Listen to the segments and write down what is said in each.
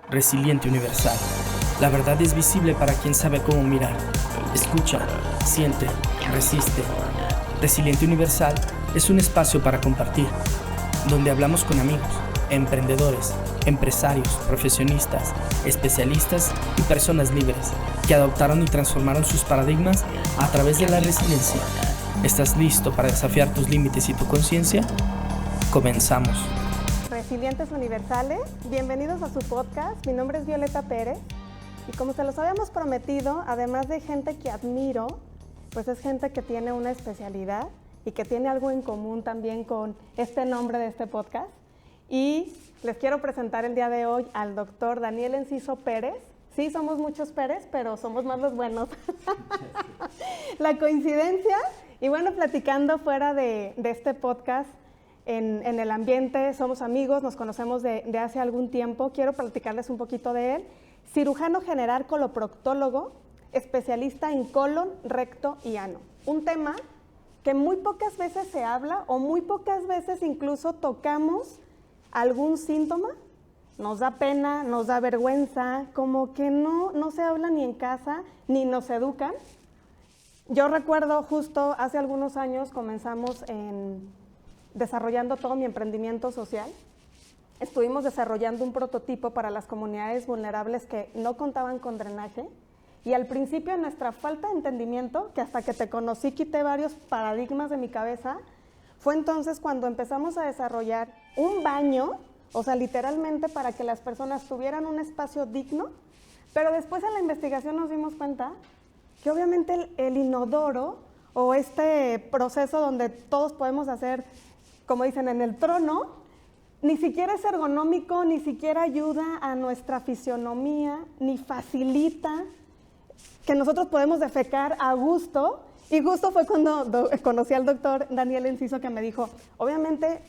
Resiliente Universal. La verdad es visible para quien sabe cómo mirar. Escucha, siente, resiste. Resiliente Universal es un espacio para compartir, donde hablamos con amigos, emprendedores, empresarios, profesionistas, especialistas y personas libres que adoptaron y transformaron sus paradigmas a través de la resiliencia. ¿Estás listo para desafiar tus límites y tu conciencia? Comenzamos. Resilientes Universales, bienvenidos a su podcast. Mi nombre es Violeta Pérez y como se los habíamos prometido, además de gente que admiro, pues es gente que tiene una especialidad y que tiene algo en común también con este nombre de este podcast. Y les quiero presentar el día de hoy al doctor Daniel Enciso Pérez. Sí, somos muchos Pérez, pero somos más los buenos. La coincidencia, y bueno, platicando fuera de este podcast, en el ambiente, somos amigos, nos conocemos de hace algún tiempo. Quiero platicarles un poquito de él. Cirujano general coloproctólogo, especialista en colon, recto y ano. Un tema que muy pocas veces se habla o muy pocas veces incluso tocamos algún síntoma. Nos da pena, nos da vergüenza, como que no se habla ni en casa, ni nos educan. Yo recuerdo justo hace algunos años comenzamos desarrollando todo mi emprendimiento social. Estuvimos desarrollando un prototipo para las comunidades vulnerables que no contaban con drenaje. Y al principio, nuestra falta de entendimiento, que hasta que te conocí quité varios paradigmas de mi cabeza, fue entonces cuando empezamos a desarrollar un baño, o sea, literalmente para que las personas tuvieran un espacio digno, pero después en la investigación nos dimos cuenta que obviamente el inodoro o este proceso donde todos podemos hacer, como dicen, en el trono, ni siquiera es ergonómico, ni siquiera ayuda a nuestra fisionomía, ni facilita que nosotros podemos defecar a gusto. Y justo fue cuando conocí al doctor Daniel Enciso que me dijo, obviamente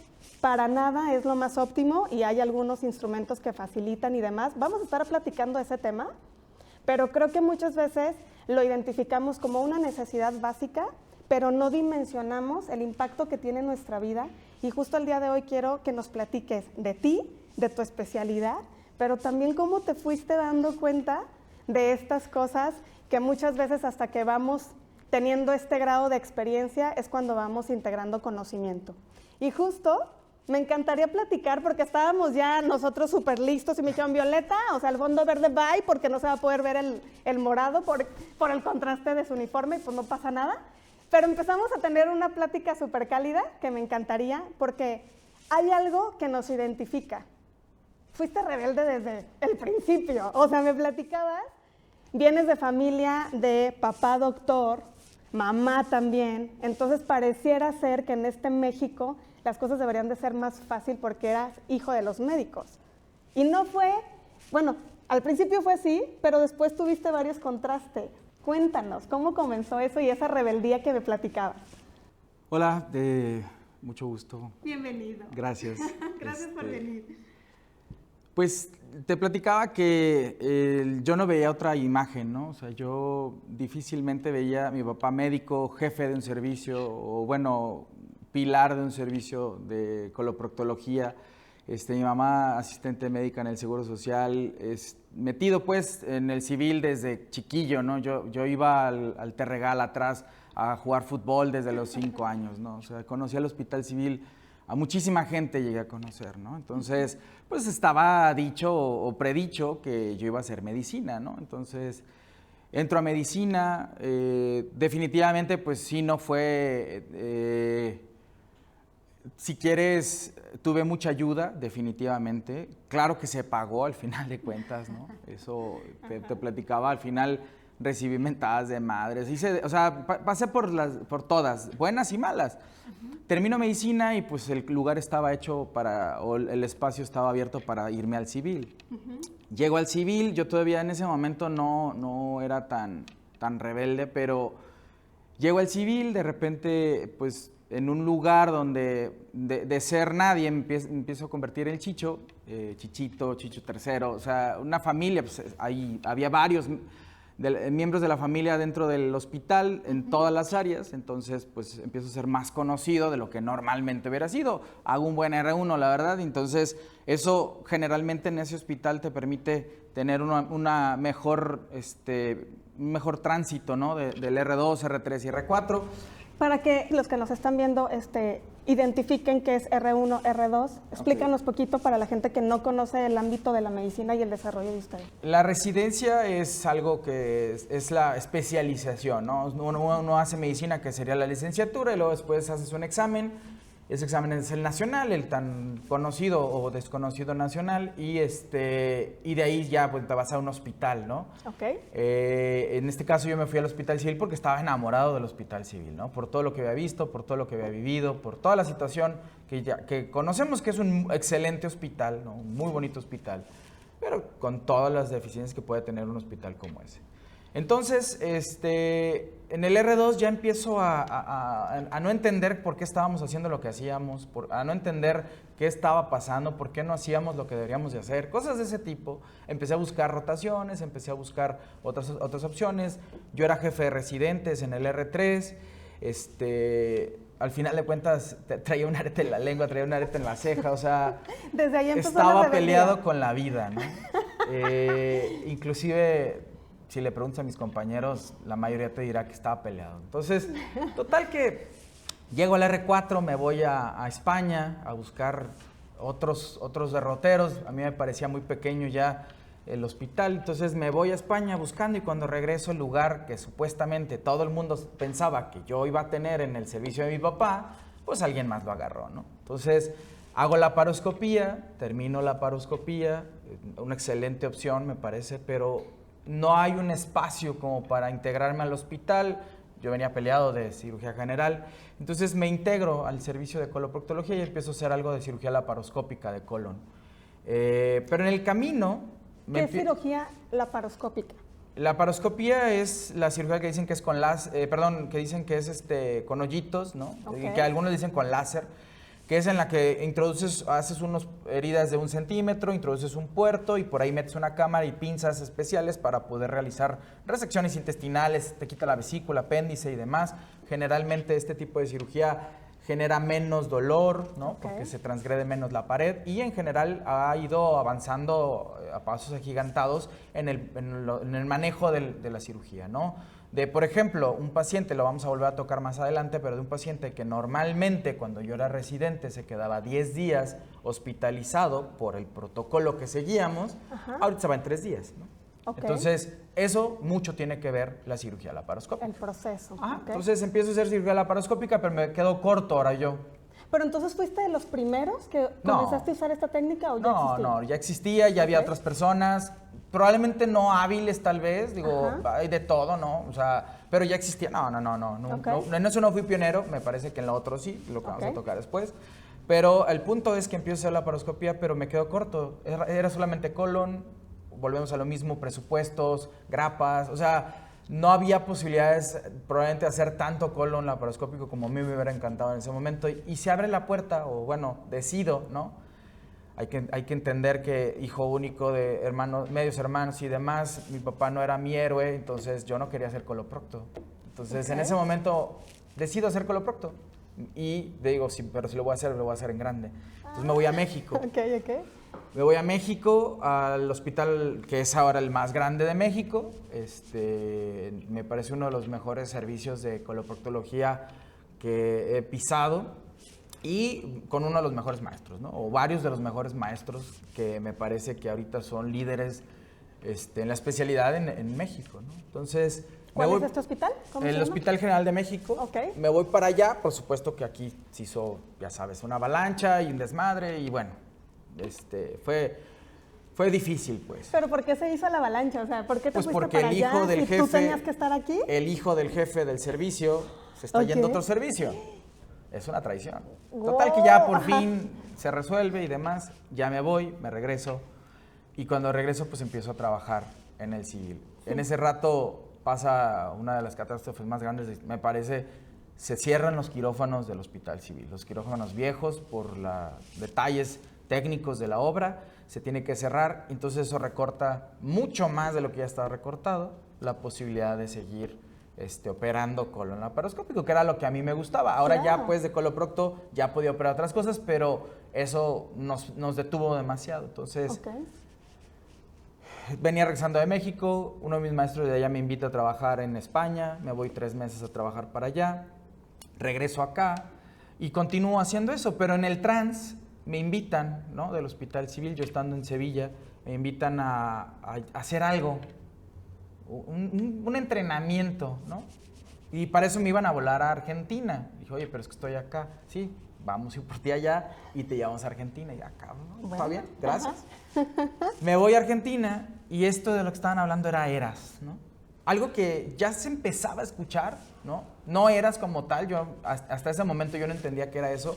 para nada es lo más óptimo y hay algunos instrumentos que facilitan y demás. Vamos a estar platicando de ese tema, pero creo que muchas veces lo identificamos como una necesidad básica, pero no dimensionamos el impacto que tiene en nuestra vida. Y justo el día de hoy quiero que nos platiques de ti, de tu especialidad, pero también cómo te fuiste dando cuenta de estas cosas que muchas veces hasta que vamos teniendo este grado de experiencia es cuando vamos integrando conocimiento. Y justo me encantaría platicar porque estábamos ya nosotros súper listos y me dijeron, Violeta, o sea, el fondo verde bye porque no se va a poder ver el morado por el contraste de su uniforme y pues no pasa nada. Pero empezamos a tener una plática súper cálida que me encantaría porque hay algo que nos identifica. Fuiste rebelde desde el principio, o sea, me platicabas, vienes de familia de papá doctor, mamá también, entonces pareciera ser que en este México las cosas deberían de ser más fácil porque eras hijo de los médicos. Y no fue, bueno, al principio fue así, pero después tuviste varios contrastes. Cuéntanos, ¿cómo comenzó eso y esa rebeldía que me platicabas? Hola, mucho gusto. Bienvenido. Gracias. Gracias por venir. Pues te platicaba que yo no veía otra imagen, ¿no? O sea, yo difícilmente veía a mi papá médico, jefe de un servicio, o bueno, pilar de un servicio de coloproctología, mi mamá asistente médica en el Seguro Social, metido pues en el civil desde chiquillo, ¿no? Yo iba al Terregal atrás a jugar fútbol desde los 5 años, ¿no? O sea, conocí al Hospital Civil, a muchísima gente llegué a conocer, ¿no? Entonces, pues estaba dicho o predicho que yo iba a hacer medicina, ¿no? Entonces, entro a medicina, definitivamente pues sí no fue... Si quieres, tuve mucha ayuda, definitivamente. Claro que se pagó al final de cuentas, ¿no? Eso te platicaba, al final recibí mentadas de madres. O sea, pasé por todas, buenas y malas. Termino medicina y pues el lugar estaba hecho o el espacio estaba abierto para irme al civil. Llego al civil, yo todavía en ese momento no era tan rebelde, pero llego al civil, de repente, pues en un lugar donde de ser nadie empiezo a convertir el Chicho, Chichito, Chicho tercero, o sea, una familia, pues ahí había varios miembros de la familia dentro del hospital en todas las áreas, entonces pues empiezo a ser más conocido de lo que normalmente hubiera sido. Hago un buen R1, la verdad, entonces eso generalmente en ese hospital te permite tener una mejor, un mejor tránsito, ¿no? Del R2, R3 y R4. Para que los que nos están viendo identifiquen qué es R1, R2, explícanos poquito para la gente que no conoce el ámbito de la medicina y el desarrollo de usted. La residencia es algo que es la especialización, ¿no? Uno hace medicina, que sería la licenciatura, y luego después haces un examen. Ese examen es el nacional, el tan conocido o desconocido nacional, y de ahí ya pues, te vas a un hospital, ¿no? Ok. En este caso yo me fui al hospital civil porque estaba enamorado del hospital civil, ¿no? Por todo lo que había visto, por todo lo que había vivido, por toda la situación que conocemos que es un excelente hospital, ¿no? Un muy bonito hospital, pero con todas las deficiencias que puede tener un hospital como ese. Entonces, en el R2 ya empiezo a no entender por qué estábamos haciendo lo que hacíamos, a no entender qué estaba pasando, por qué no hacíamos lo que deberíamos de hacer, cosas de ese tipo. Empecé a buscar rotaciones, empecé a buscar otras opciones. Yo era jefe de residentes en el R3, al final de cuentas traía un arete en la lengua, traía un arete en la ceja, o sea, desde ahí estaba peleado con la vida, ¿no? Inclusive, si le preguntas a mis compañeros, la mayoría te dirá que estaba peleado. Entonces, total que llego al R4, me voy a España a buscar otros derroteros. A mí me parecía muy pequeño ya el hospital, entonces me voy a España buscando, y cuando regreso el lugar que supuestamente todo el mundo pensaba que yo iba a tener en el servicio de mi papá, pues alguien más lo agarró, ¿no? Entonces hago la laparoscopía, termino la laparoscopía, una excelente opción me parece, pero no hay un espacio como para integrarme al hospital. Yo venía peleado de cirugía general, entonces me integro al servicio de coloproctología y empiezo a hacer algo de cirugía laparoscópica de colon. Pero en el camino... ¿Qué es cirugía laparoscópica? La laparoscopía es la cirugía que dicen que es con que dicen que es con hoyitos, ¿no? Okay. Que algunos dicen con láser, que es en la que haces unas heridas de 1 centímetro, introduces un puerto y por ahí metes una cámara y pinzas especiales para poder realizar resecciones intestinales, te quita la vesícula, apéndice y demás. Generalmente este tipo de cirugía genera menos dolor, ¿no? Okay. Porque se transgrede menos la pared, y en general ha ido avanzando a pasos agigantados en el manejo de la cirugía, ¿no? Por ejemplo, un paciente, lo vamos a volver a tocar más adelante, pero de un paciente que normalmente cuando yo era residente se quedaba 10 días hospitalizado por el protocolo que seguíamos, ahorita se va en 3 días, ¿no? Okay. Entonces, eso mucho tiene que ver la cirugía laparoscópica. El proceso. Okay. Okay. Entonces empiezo a hacer cirugía laparoscópica, pero me quedo corto ahora yo. ¿Pero entonces fuiste de los primeros que comenzaste a usar esta técnica o ya existía? No, ya existía, ya había otras personas, probablemente no hábiles tal vez, digo, hay de todo, ¿no? O sea, pero ya existía, no, en eso no fui pionero, me parece que en lo otro sí, lo que vamos a tocar después. Pero el punto es que empiezo a hacer laparoscopía, pero me quedo corto, era solamente colon, volvemos a lo mismo, presupuestos, grapas, o sea, no había posibilidades probablemente de hacer tanto colon laparoscópico como a mí me hubiera encantado en ese momento. Y se abre la puerta, o bueno, decido, ¿no? Hay que entender que hijo único de medios hermanos y demás, mi papá no era mi héroe, entonces yo no quería hacer coloprocto. Entonces en ese momento decido hacer coloprocto. Y digo, sí, pero si lo voy a hacer en grande. Entonces me voy a México. Me voy a México, al hospital que es ahora el más grande de México. Me parece uno de los mejores servicios de coloproctología que he pisado, y con uno de los mejores maestros, ¿no? O varios de los mejores maestros que me parece que ahorita son líderes en la especialidad en México, ¿no? Entonces, ¿cuál es este hospital? El Hospital General de México. Okay. Me voy para allá, por supuesto que aquí se hizo, ya sabes, una avalancha y un desmadre, y bueno, fue difícil, pues. ¿Pero por qué se hizo la avalancha? O sea, ¿por qué te fuiste porque para el hijo allá del y jefe, tú tenías que estar aquí? El hijo del jefe del servicio se está yendo a otro servicio. Es una traición. Total que ya por fin se resuelve y demás, ya me voy, me regreso, y cuando regreso pues empiezo a trabajar en el civil. En ese rato pasa una de las catástrofes más grandes, me parece. Se cierran los quirófanos del hospital civil, los quirófanos viejos, por los detalles técnicos de la obra, se tiene que cerrar, entonces eso recorta mucho más de lo que ya estaba recortado, la posibilidad de seguir operando colon laparoscópico, que era lo que a mí me gustaba. Ahora ya pues de coloprocto ya podía operar otras cosas, pero eso nos detuvo demasiado. Entonces, venía regresando de México, uno de mis maestros de allá me invita a trabajar en España, me voy 3 meses a trabajar para allá, regreso acá y continúo haciendo eso, pero en el trans me invitan, ¿no? Del Hospital Civil, yo estando en Sevilla, me invitan a hacer algo, un entrenamiento, ¿no? Y para eso me iban a volar a Argentina. Dije, oye, pero es que estoy acá. Sí, vamos a ir por ti allá y te llevamos a Argentina. Y acá, ¿no? ¿Está bien? Gracias. Me voy a Argentina y esto de lo que estaban hablando era Eras, ¿no? Algo que ya se empezaba a escuchar, ¿no? No Eras como tal, yo hasta ese momento yo no entendía qué era eso,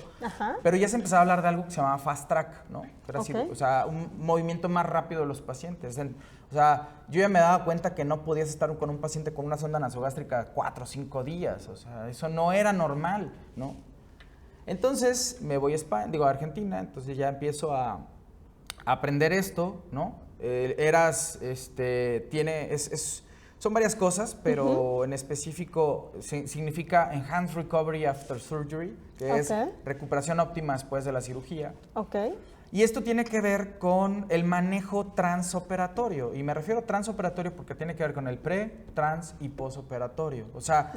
pero ya se empezaba a hablar de algo que se llamaba Fast Track, ¿no? Era así, o sea, un movimiento más rápido de los pacientes. O sea, yo ya me daba cuenta que no podías estar con un paciente con una sonda nasogástrica 4 o 5 días, o sea, eso no era normal, ¿no? Entonces me voy a España, a Argentina, entonces ya empiezo a aprender esto, ¿no? Eras, son varias cosas, pero en específico significa Enhanced Recovery After Surgery, que es recuperación óptima después de la cirugía. Y esto tiene que ver con el manejo transoperatorio. Y me refiero a transoperatorio porque tiene que ver con el pre, trans y posoperatorio. O sea,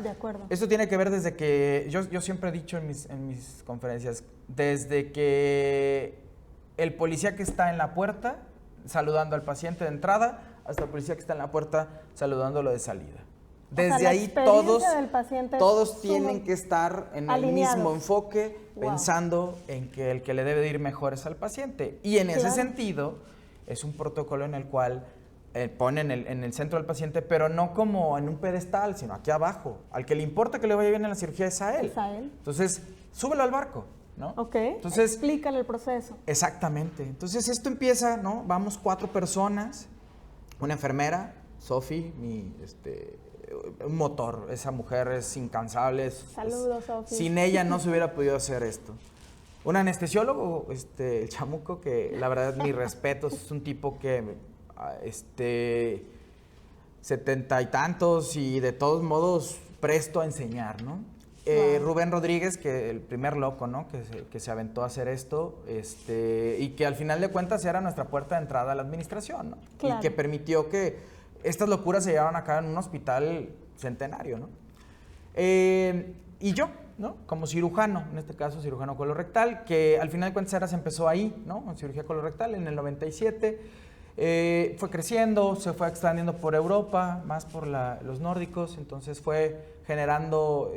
esto tiene que ver desde que, yo siempre he dicho en mis conferencias, desde que el policía que está en la puerta saludando al paciente de entrada, hasta el policía que está en la puerta saludándolo de salida. Desde ahí todos tienen que estar en el mismo enfoque, pensando en que el que le debe de ir mejor es al paciente. Y en ese sentido, es un protocolo en el cual ponen en el centro del paciente, pero no como en un pedestal, sino aquí abajo. Al que le importa que le vaya bien en la cirugía es a él. Entonces, súbelo al barco, ¿no? Entonces, explícale el proceso. Exactamente. Entonces, esto empieza, ¿no? Vamos 4 personas, una enfermera, Sofi, un motor. Esa mujer es incansable. Saludos, Sofi. Sin ella no se hubiera podido hacer esto. Un anestesiólogo, el chamuco, que la verdad, mis respetos, es un tipo que 70 y tantos y de todos modos presto a enseñar, ¿no? Rubén Rodríguez, que el primer loco, ¿no? Que se aventó a hacer esto, y que al final de cuentas era nuestra puerta de entrada a la administración, ¿no? Y que permitió que estas locuras se llevaran a cabo en un hospital centenario, ¿no? Y yo, ¿no? Como cirujano, en este caso cirujano colorectal, que al final de cuentas Eras empezó ahí, ¿no? En cirugía colorectal en el 97. Fue creciendo, se fue extendiendo por Europa, más por los nórdicos, entonces fue generando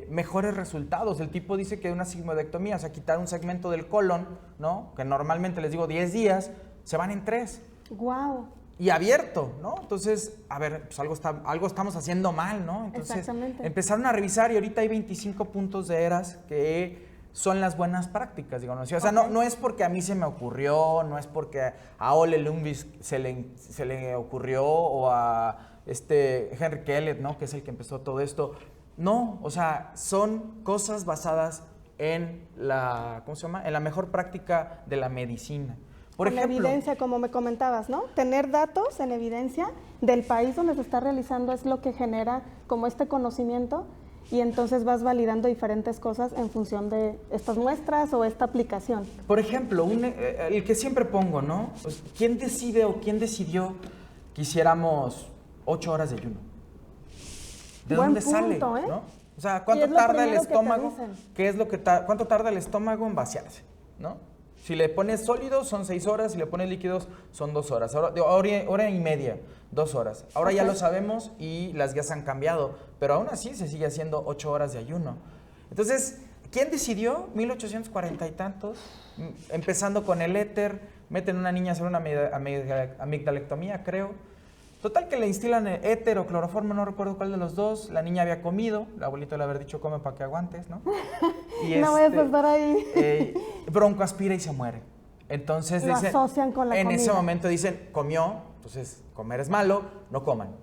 mejores resultados. El tipo dice que una sigmoidectomía, o sea, quitar un segmento del colon, ¿no? Que normalmente les digo 10 días, se van en 3. ¡Guau! Y abierto, ¿no? Entonces, a ver, pues algo estamos haciendo mal, ¿no? Entonces, empezaron a revisar y ahorita hay 25 puntos de Eras que son las buenas prácticas, digamos. O sea, no es porque a mí se me ocurrió, no es porque a Ole Lundqvist se le ocurrió o a Henry Kellett, ¿no? Que es el que empezó todo esto. No, o sea, son cosas basadas en en la mejor práctica de la medicina. Por ejemplo, evidencia, como me comentabas, ¿no? Tener datos en evidencia del país donde se está realizando es lo que genera como este conocimiento y entonces vas validando diferentes cosas en función de estas muestras o esta aplicación. Por ejemplo, el que siempre pongo, ¿no? Pues, ¿quién decide o quién decidió que hiciéramos 8 horas de ayuno? ¿De dónde sale? ¿No? O sea, ¿cuánto tarda el estómago? ¿Cuánto tarda el estómago en vaciarse? ¿No? Si le pones sólidos son 6 horas, si le pones líquidos son 2 horas. Hora y media, 2 horas. Ahora ya lo sabemos y las guías han cambiado, pero aún así se sigue haciendo 8 horas de ayuno. Entonces, ¿quién decidió? 1840 y tantos, empezando con el éter, meten a una niña a hacer una amigdalectomía, creo. Total que le instilan éter o cloroformo, no recuerdo cuál de los dos. La niña había comido, la abuelita le había dicho come para que aguantes, ¿no? Y no vayas a estar ahí. Broncoaspira y se muere. Entonces lo asocian con la comida. En ese momento dicen, comió, entonces comer es malo, no coman.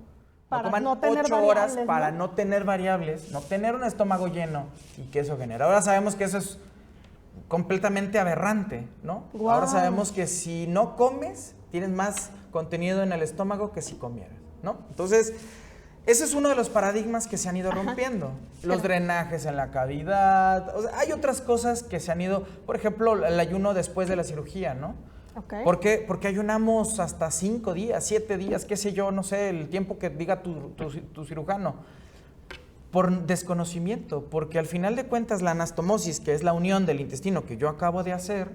Para no coman no tener 8 horas variables, para no tener variables, no tener un estómago lleno y que eso genera. Ahora sabemos que eso es completamente aberrante, ¿no? Ahora sabemos que si no comes, tienes más contenido en el estómago que si comieras, ¿no? Entonces, ese es uno de los paradigmas que se han ido rompiendo. Los drenajes en la cavidad, o sea, hay otras cosas que se han ido, por ejemplo, el ayuno después de la cirugía, ¿no? Okay. ¿Por qué? Porque ayunamos hasta 5 días, 7 días, qué sé yo, no sé, el tiempo que diga tu cirujano. Por desconocimiento, porque al final de cuentas la anastomosis, que es la unión del intestino que yo acabo de hacer,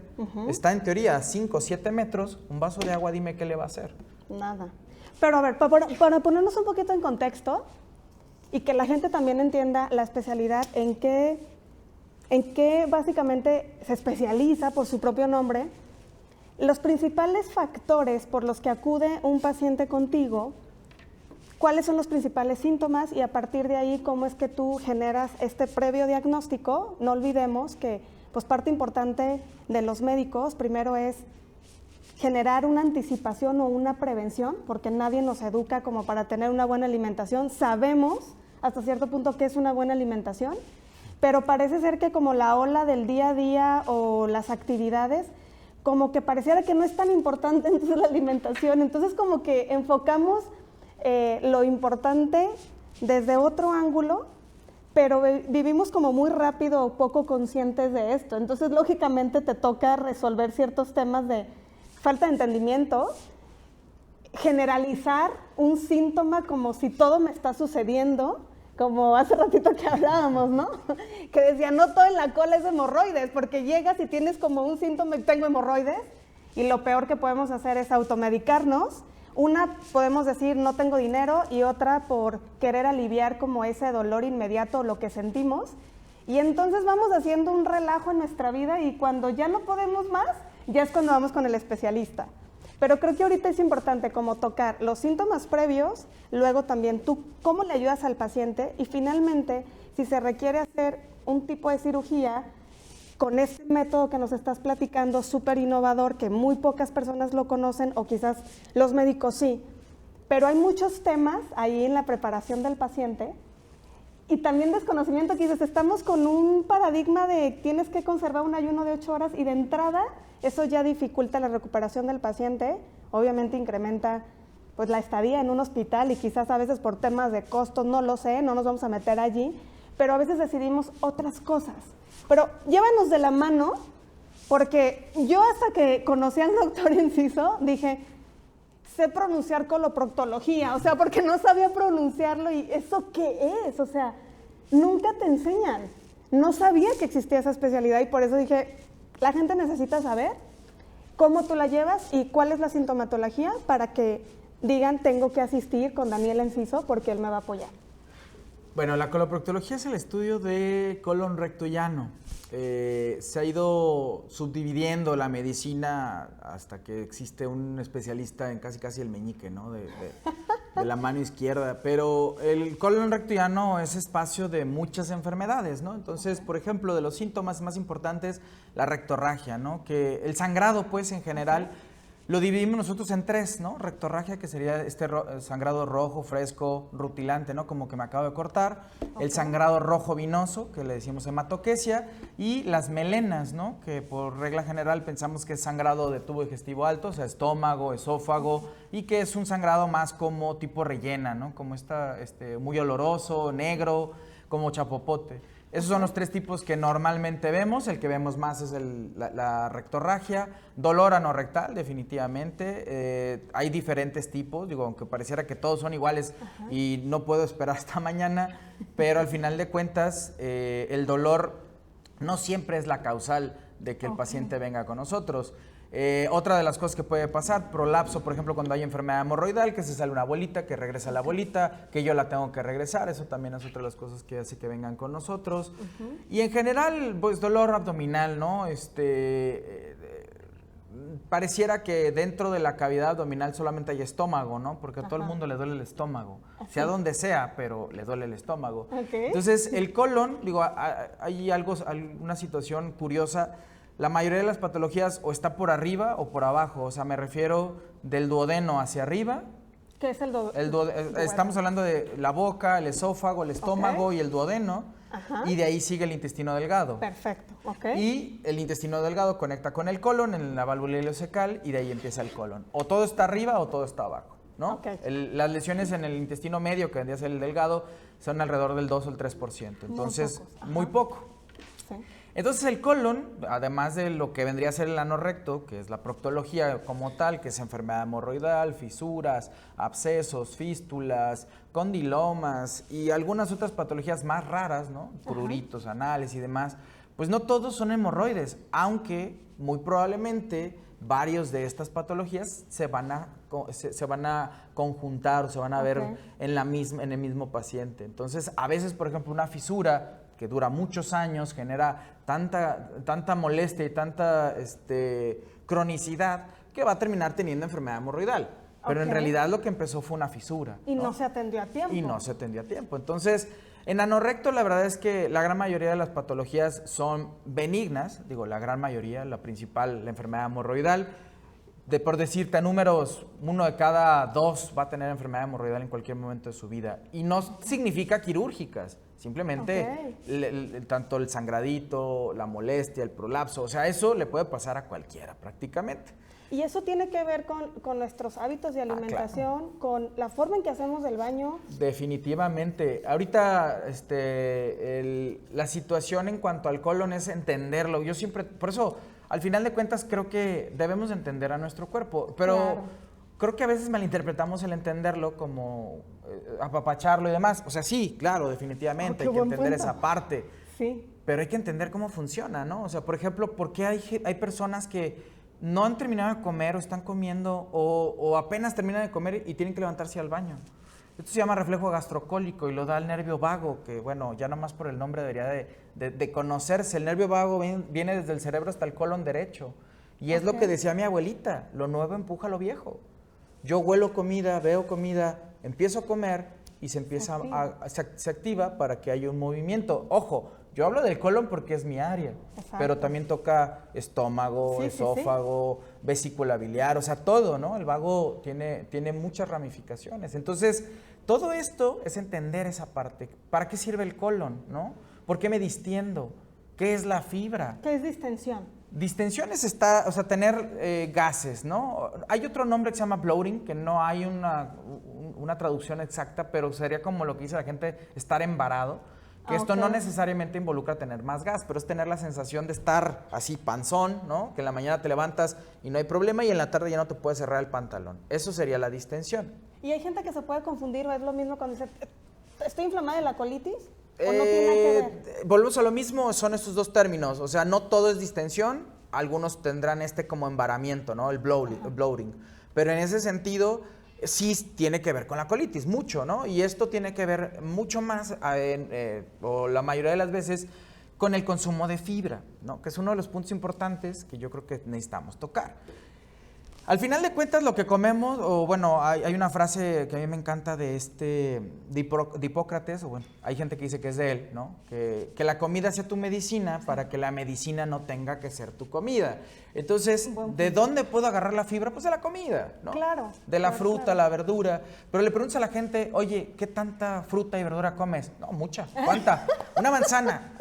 está en teoría a 5 o 7 metros, un vaso de agua, dime qué le va a hacer. Nada. Pero a ver, para ponernos un poquito en contexto y que la gente también entienda la especialidad, en qué básicamente se especializa por su propio nombre, los principales factores por los que acude un paciente contigo, cuáles son los principales síntomas y a partir de ahí cómo es que tú generas este previo diagnóstico. No olvidemos que pues parte importante de los médicos primero es generar una anticipación o una prevención, porque nadie nos educa como para tener una buena alimentación. Sabemos hasta cierto punto qué es una buena alimentación, pero parece ser que como la ola del día a día o las actividades, como que pareciera que no es tan importante entonces la alimentación. Entonces como que enfocamos lo importante desde otro ángulo, pero vivimos como muy rápido o poco conscientes de esto. Entonces lógicamente te toca resolver ciertos temas de falta de entendimiento, generalizar un síntoma como si todo me está sucediendo, como hace ratito que hablábamos, ¿no? Que decía, no todo en la cola es hemorroides, porque llegas y tienes como un síntoma y tengo hemorroides, y lo peor que podemos hacer es automedicarnos. Una, podemos decir, no tengo dinero, y otra por querer aliviar como ese dolor inmediato, lo que sentimos. Y entonces vamos haciendo un relajo en nuestra vida y cuando ya no podemos más, ya es cuando vamos con el especialista. Pero creo que ahorita es importante como tocar los síntomas previos, luego también tú cómo le ayudas al paciente y finalmente si se requiere hacer un tipo de cirugía con este método que nos estás platicando, súper innovador, que muy pocas personas lo conocen o quizás los médicos sí, pero hay muchos temas ahí en la preparación del paciente y también desconocimiento que dices, estamos con un paradigma de tienes que conservar un ayuno de 8 horas y de entrada eso ya dificulta la recuperación del paciente, obviamente incrementa pues la estadía en un hospital y quizás a veces por temas de costos, no lo sé, no nos vamos a meter allí, pero a veces decidimos otras cosas. Pero llévanos de la mano, porque yo hasta que conocí al doctor Enciso dije, sé pronunciar coloproctología, o sea, porque no sabía pronunciarlo y ¿eso qué es? O sea, nunca te enseñan. No sabía que existía esa especialidad y por eso dije, la gente necesita saber cómo tú la llevas y cuál es la sintomatología para que digan, tengo que asistir con Daniel Enciso porque él me va a apoyar. Bueno, la coloproctología es el estudio de colon recto llano. Se ha ido subdividiendo la medicina hasta que existe un especialista en casi el meñique, ¿no? De la mano izquierda. Pero el colon recto llano es espacio de muchas enfermedades, ¿no? Entonces, por ejemplo, de los síntomas más importantes, la rectorragia, ¿no? Que el sangrado, pues, en general, lo dividimos nosotros en 3, ¿no? Rectorragia, que sería este sangrado rojo, fresco, rutilante, ¿no? Como que me acabo de cortar. Okay. El sangrado rojo vinoso, que le decimos hematoquesia. Y las melenas, ¿no? Que por regla general pensamos que es sangrado de tubo digestivo alto, o sea, estómago, esófago, y que es un sangrado más como tipo rellena, ¿no? Como muy oloroso, negro, como chapopote. Esos son los 3 tipos que normalmente vemos. El que vemos más es la rectorragia. Dolor anorrectal, definitivamente. Hay diferentes tipos, digo, aunque pareciera que todos son iguales y no puedo esperar hasta mañana, pero al final de cuentas el dolor no siempre es la causal de que el paciente venga con nosotros. Otra de las cosas que puede pasar, prolapso, por ejemplo, cuando hay enfermedad hemorroidal, que se sale una bolita, que regresa la bolita, que yo la tengo que regresar, eso también es otra de las cosas que hace que vengan con nosotros. Y en general, pues dolor abdominal, ¿no? Pareciera que dentro de la cavidad abdominal solamente hay estómago, ¿no? Porque a todo el mundo le duele el estómago, sea donde sea, pero le duele el estómago. Entonces, el colon, digo, hay una situación curiosa. La mayoría de las patologías o está por arriba o por abajo, o sea, me refiero del duodeno hacia arriba. ¿Qué es el duodeno? Estamos hablando de la boca, el esófago, el estómago y el duodeno, y de ahí sigue el intestino delgado. Perfecto, Y el intestino delgado conecta con el colon en la válvula ileocecal y de ahí empieza el colon. O todo está arriba o todo está abajo. ¿no? Ok. Las lesiones en el intestino medio, que vendría a ser el delgado, son alrededor del 2 o el 3%. Entonces, muy poco. Sí. Entonces el colon, además de lo que vendría a ser el ano recto, que es la proctología como tal, que es enfermedad hemorroidal, fisuras, abscesos, fístulas, condilomas y algunas otras patologías más raras, ¿no? Pruritos anales y demás, pues no todos son hemorroides, aunque muy probablemente varios de estas patologías se van a conjuntar o se van a ver en el mismo paciente. Entonces, a veces, por ejemplo, una fisura que dura muchos años, genera tanta molestia y tanta cronicidad que va a terminar teniendo enfermedad hemorroidal. Pero en realidad lo que empezó fue una fisura. Y no se atendió a tiempo. Y no se atendió a tiempo. Entonces, en anorrecto la verdad es que la gran mayoría de las patologías son benignas, digo la gran mayoría, la principal, la enfermedad hemorroidal. Por decirte a números, 1 de cada 2 va a tener enfermedad hemorroidal en cualquier momento de su vida. Y no significa quirúrgicas. Simplemente tanto el sangradito, la molestia, el prolapso, o sea, eso le puede pasar a cualquiera prácticamente. Y eso tiene que ver con nuestros hábitos de alimentación, claro. con la forma en que hacemos del baño. Definitivamente. Ahorita la situación en cuanto al colon es entenderlo. Yo siempre, por eso, al final de cuentas, creo que debemos entender a nuestro cuerpo, pero... Claro. Creo que a veces malinterpretamos el entenderlo como apapacharlo y demás. O sea, sí, claro, definitivamente hay que entender esa parte. Sí. Pero hay que entender cómo funciona, ¿no? O sea, por ejemplo, ¿por qué hay personas que no han terminado de comer o están comiendo o apenas terminan de comer y tienen que levantarse al baño? Esto se llama reflejo gastrocólico y lo da el nervio vago, que bueno, ya nomás por el nombre debería de conocerse. El nervio vago viene desde el cerebro hasta el colon derecho. Y es lo que decía mi abuelita, lo nuevo empuja a lo viejo. Yo huelo comida, veo comida, empiezo a comer y se activa para que haya un movimiento. Ojo, yo hablo del colon porque es mi área, pero también toca estómago, esófago, vesícula biliar, o sea, todo, ¿no? El vago tiene muchas ramificaciones. Entonces, todo esto es entender esa parte. ¿Para qué sirve el colon, no? ¿Por qué me distiendo? ¿Qué es la fibra? ¿Qué es distensión? Distensión es tener gases, ¿no? Hay otro nombre que se llama bloating, que no hay una traducción exacta, pero sería como lo que dice la gente, estar embarado, que esto no necesariamente involucra tener más gas, pero es tener la sensación de estar así panzón, ¿no? Que en la mañana te levantas y no hay problema y en la tarde ya no te puedes cerrar el pantalón. Eso sería la distensión. Y hay gente que se puede confundir, o es lo mismo cuando dice, ¿estoy inflamada de la colitis? ¿O no tiene que ver? Volvemos a lo mismo, son estos dos términos, o sea, no todo es distensión, algunos tendrán como embaramiento, ¿no? El bloating, pero en ese sentido sí tiene que ver con la colitis, mucho, ¿no? Y esto tiene que ver mucho más, o la mayoría de las veces, con el consumo de fibra, ¿no? Que es uno de los puntos importantes que yo creo que necesitamos tocar. Al final de cuentas, lo que comemos, o bueno, hay una frase que a mí me encanta de Hipócrates, o bueno, hay gente que dice que es de él, ¿no? Que la comida sea tu medicina para que la medicina no tenga que ser tu comida. Entonces, ¿de dónde puedo agarrar la fibra? Pues de la comida, ¿no? Claro. De la fruta, la verdura. Pero le preguntas a la gente, oye, ¿qué tanta fruta y verdura comes? No, mucha. ¿Cuánta? Una manzana.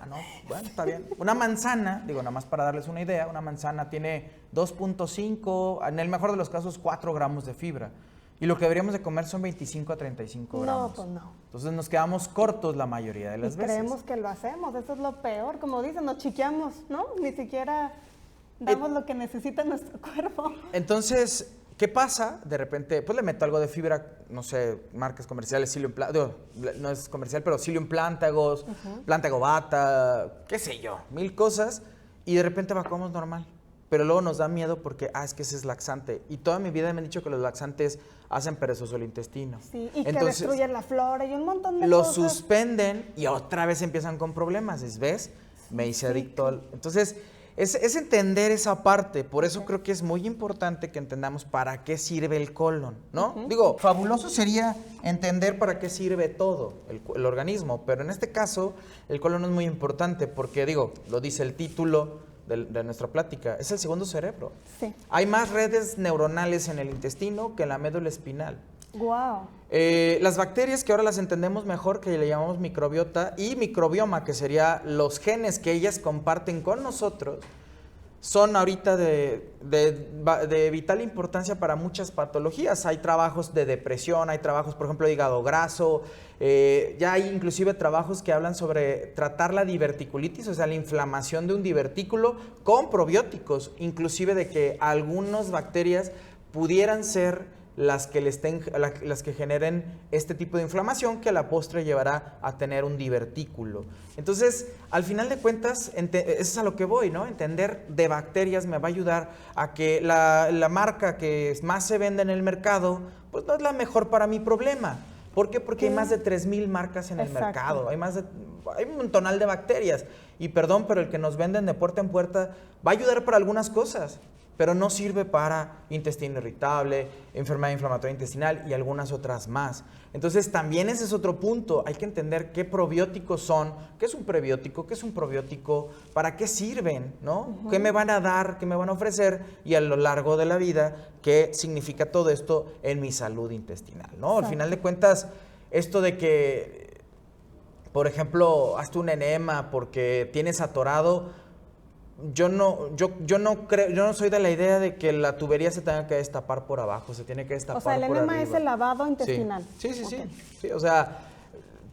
No, bueno, está bien. Una manzana, digo, nada más para darles una idea, una manzana tiene 2.5, en el mejor de los casos, 4 gramos de fibra. Y lo que deberíamos de comer son 25 a 35 gramos. No, pues no. Entonces nos quedamos cortos la mayoría de las veces. Creemos que lo hacemos, eso es lo peor. Como dicen, nos chiqueamos, ¿no? Ni siquiera damos lo que necesita nuestro cuerpo. Entonces, ¿qué pasa? De repente, pues le meto algo de fibra, no sé, marcas comerciales, Psyllium Plantago, no es comercial, pero Psyllium Plantagos, Plantago Bata, qué sé yo, 1000 cosas, y de repente comemos normal. Pero luego nos da miedo porque, es que ese es laxante. Y toda mi vida me han dicho que los laxantes hacen perezoso el intestino. Sí, y entonces, que destruyen la flora y un montón de cosas. Lo suspenden y otra vez empiezan con problemas, ¿ves? Me hice adicto al... Entonces... Es entender esa parte, por eso creo que es muy importante que entendamos para qué sirve el colon, ¿no? Digo, fabuloso sería entender para qué sirve todo el organismo, pero en este caso el colon es muy importante porque, digo, lo dice el título de nuestra plática, es el segundo cerebro. Sí. Hay más redes neuronales en el intestino que en la médula espinal. Wow. Las bacterias, que ahora las entendemos mejor, que le llamamos microbiota, y microbioma, que sería los genes que ellas comparten con nosotros, son ahorita de vital importancia para muchas patologías. Hay trabajos de depresión, hay trabajos, por ejemplo, de hígado graso, ya hay inclusive trabajos que hablan sobre tratar la diverticulitis, o sea, la inflamación de un divertículo con probióticos, inclusive de que algunas bacterias pudieran ser las que generen este tipo de inflamación que a la postre llevará a tener un divertículo. Entonces, al final de cuentas, eso es a lo que voy, ¿no? Entender de bacterias me va a ayudar a que la marca que más se vende en el mercado, pues no es la mejor para mi problema. ¿Por qué? Porque hay más de 3,000 marcas en el mercado, hay un montonal de bacterias. Y perdón, pero el que nos venden de puerta en puerta va a ayudar para algunas cosas, pero no sirve para intestino irritable, enfermedad inflamatoria intestinal y algunas otras más. Entonces también ese es otro punto, hay que entender qué probióticos son, qué es un prebiótico, qué es un probiótico, para qué sirven, ¿no? ¿Qué me van a dar, qué me van a ofrecer y a lo largo de la vida qué significa todo esto en mi salud intestinal, ¿no? Al final de cuentas, esto de que, por ejemplo, hazte un enema porque tienes atorado, yo no soy de la idea de que la tubería se tenga que destapar por abajo, se tiene que destapar por arriba. O sea, el enema es el lavado intestinal. Sí, o sea,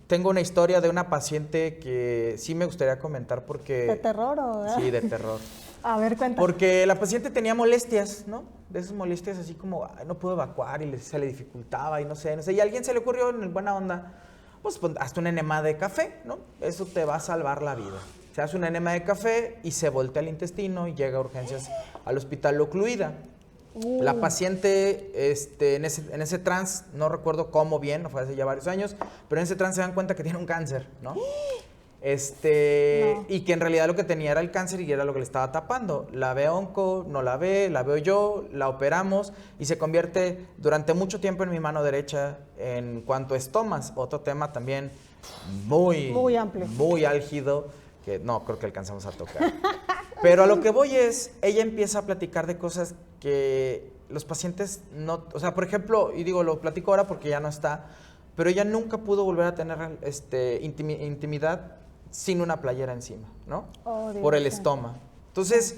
tengo una historia de una paciente que sí me gustaría comentar porque... ¿De terror o...? Sí, de terror. A ver, cuéntame. Porque la paciente tenía molestias, ¿no? De esas molestias así como, no puedo evacuar y se le dificultaba y no sé. Y a alguien se le ocurrió en buena onda, pues hazte un enema de café, ¿no? Eso te va a salvar la vida. Se hace un enema de café y se voltea el intestino y llega a urgencias al hospital ocluida. La paciente en ese trance, no recuerdo cómo bien, no fue hace ya varios años, pero en ese trance se dan cuenta que tiene un cáncer, ¿no? No. Y que en realidad lo que tenía era el cáncer y era lo que le estaba tapando. La ve onco, no la ve, la veo yo, la operamos y se convierte durante mucho tiempo en mi mano derecha en cuanto a estomas. Otro tema también muy amplio, muy álgido, que no creo que alcanzamos a tocar. Pero a lo que voy es, ella empieza a platicar de cosas que los pacientes no, o sea, por ejemplo, y digo, lo platico ahora porque ya no está, pero ella nunca pudo volver a tener intimidad sin una playera encima, ¿no? Oh, por el estoma. Entonces,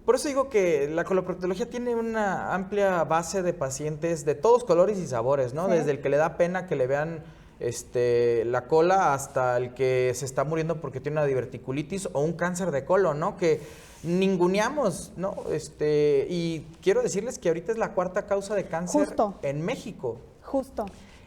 por eso digo que la coloproctología tiene una amplia base de pacientes de todos colores y sabores, ¿no? Sí. Desde el que le da pena que le vean la cola hasta el que se está muriendo porque tiene una diverticulitis o un cáncer de colon, ¿no? Que ninguneamos, ¿no? Y quiero decirles que ahorita es la 4ª causa de cáncer en México. Justo.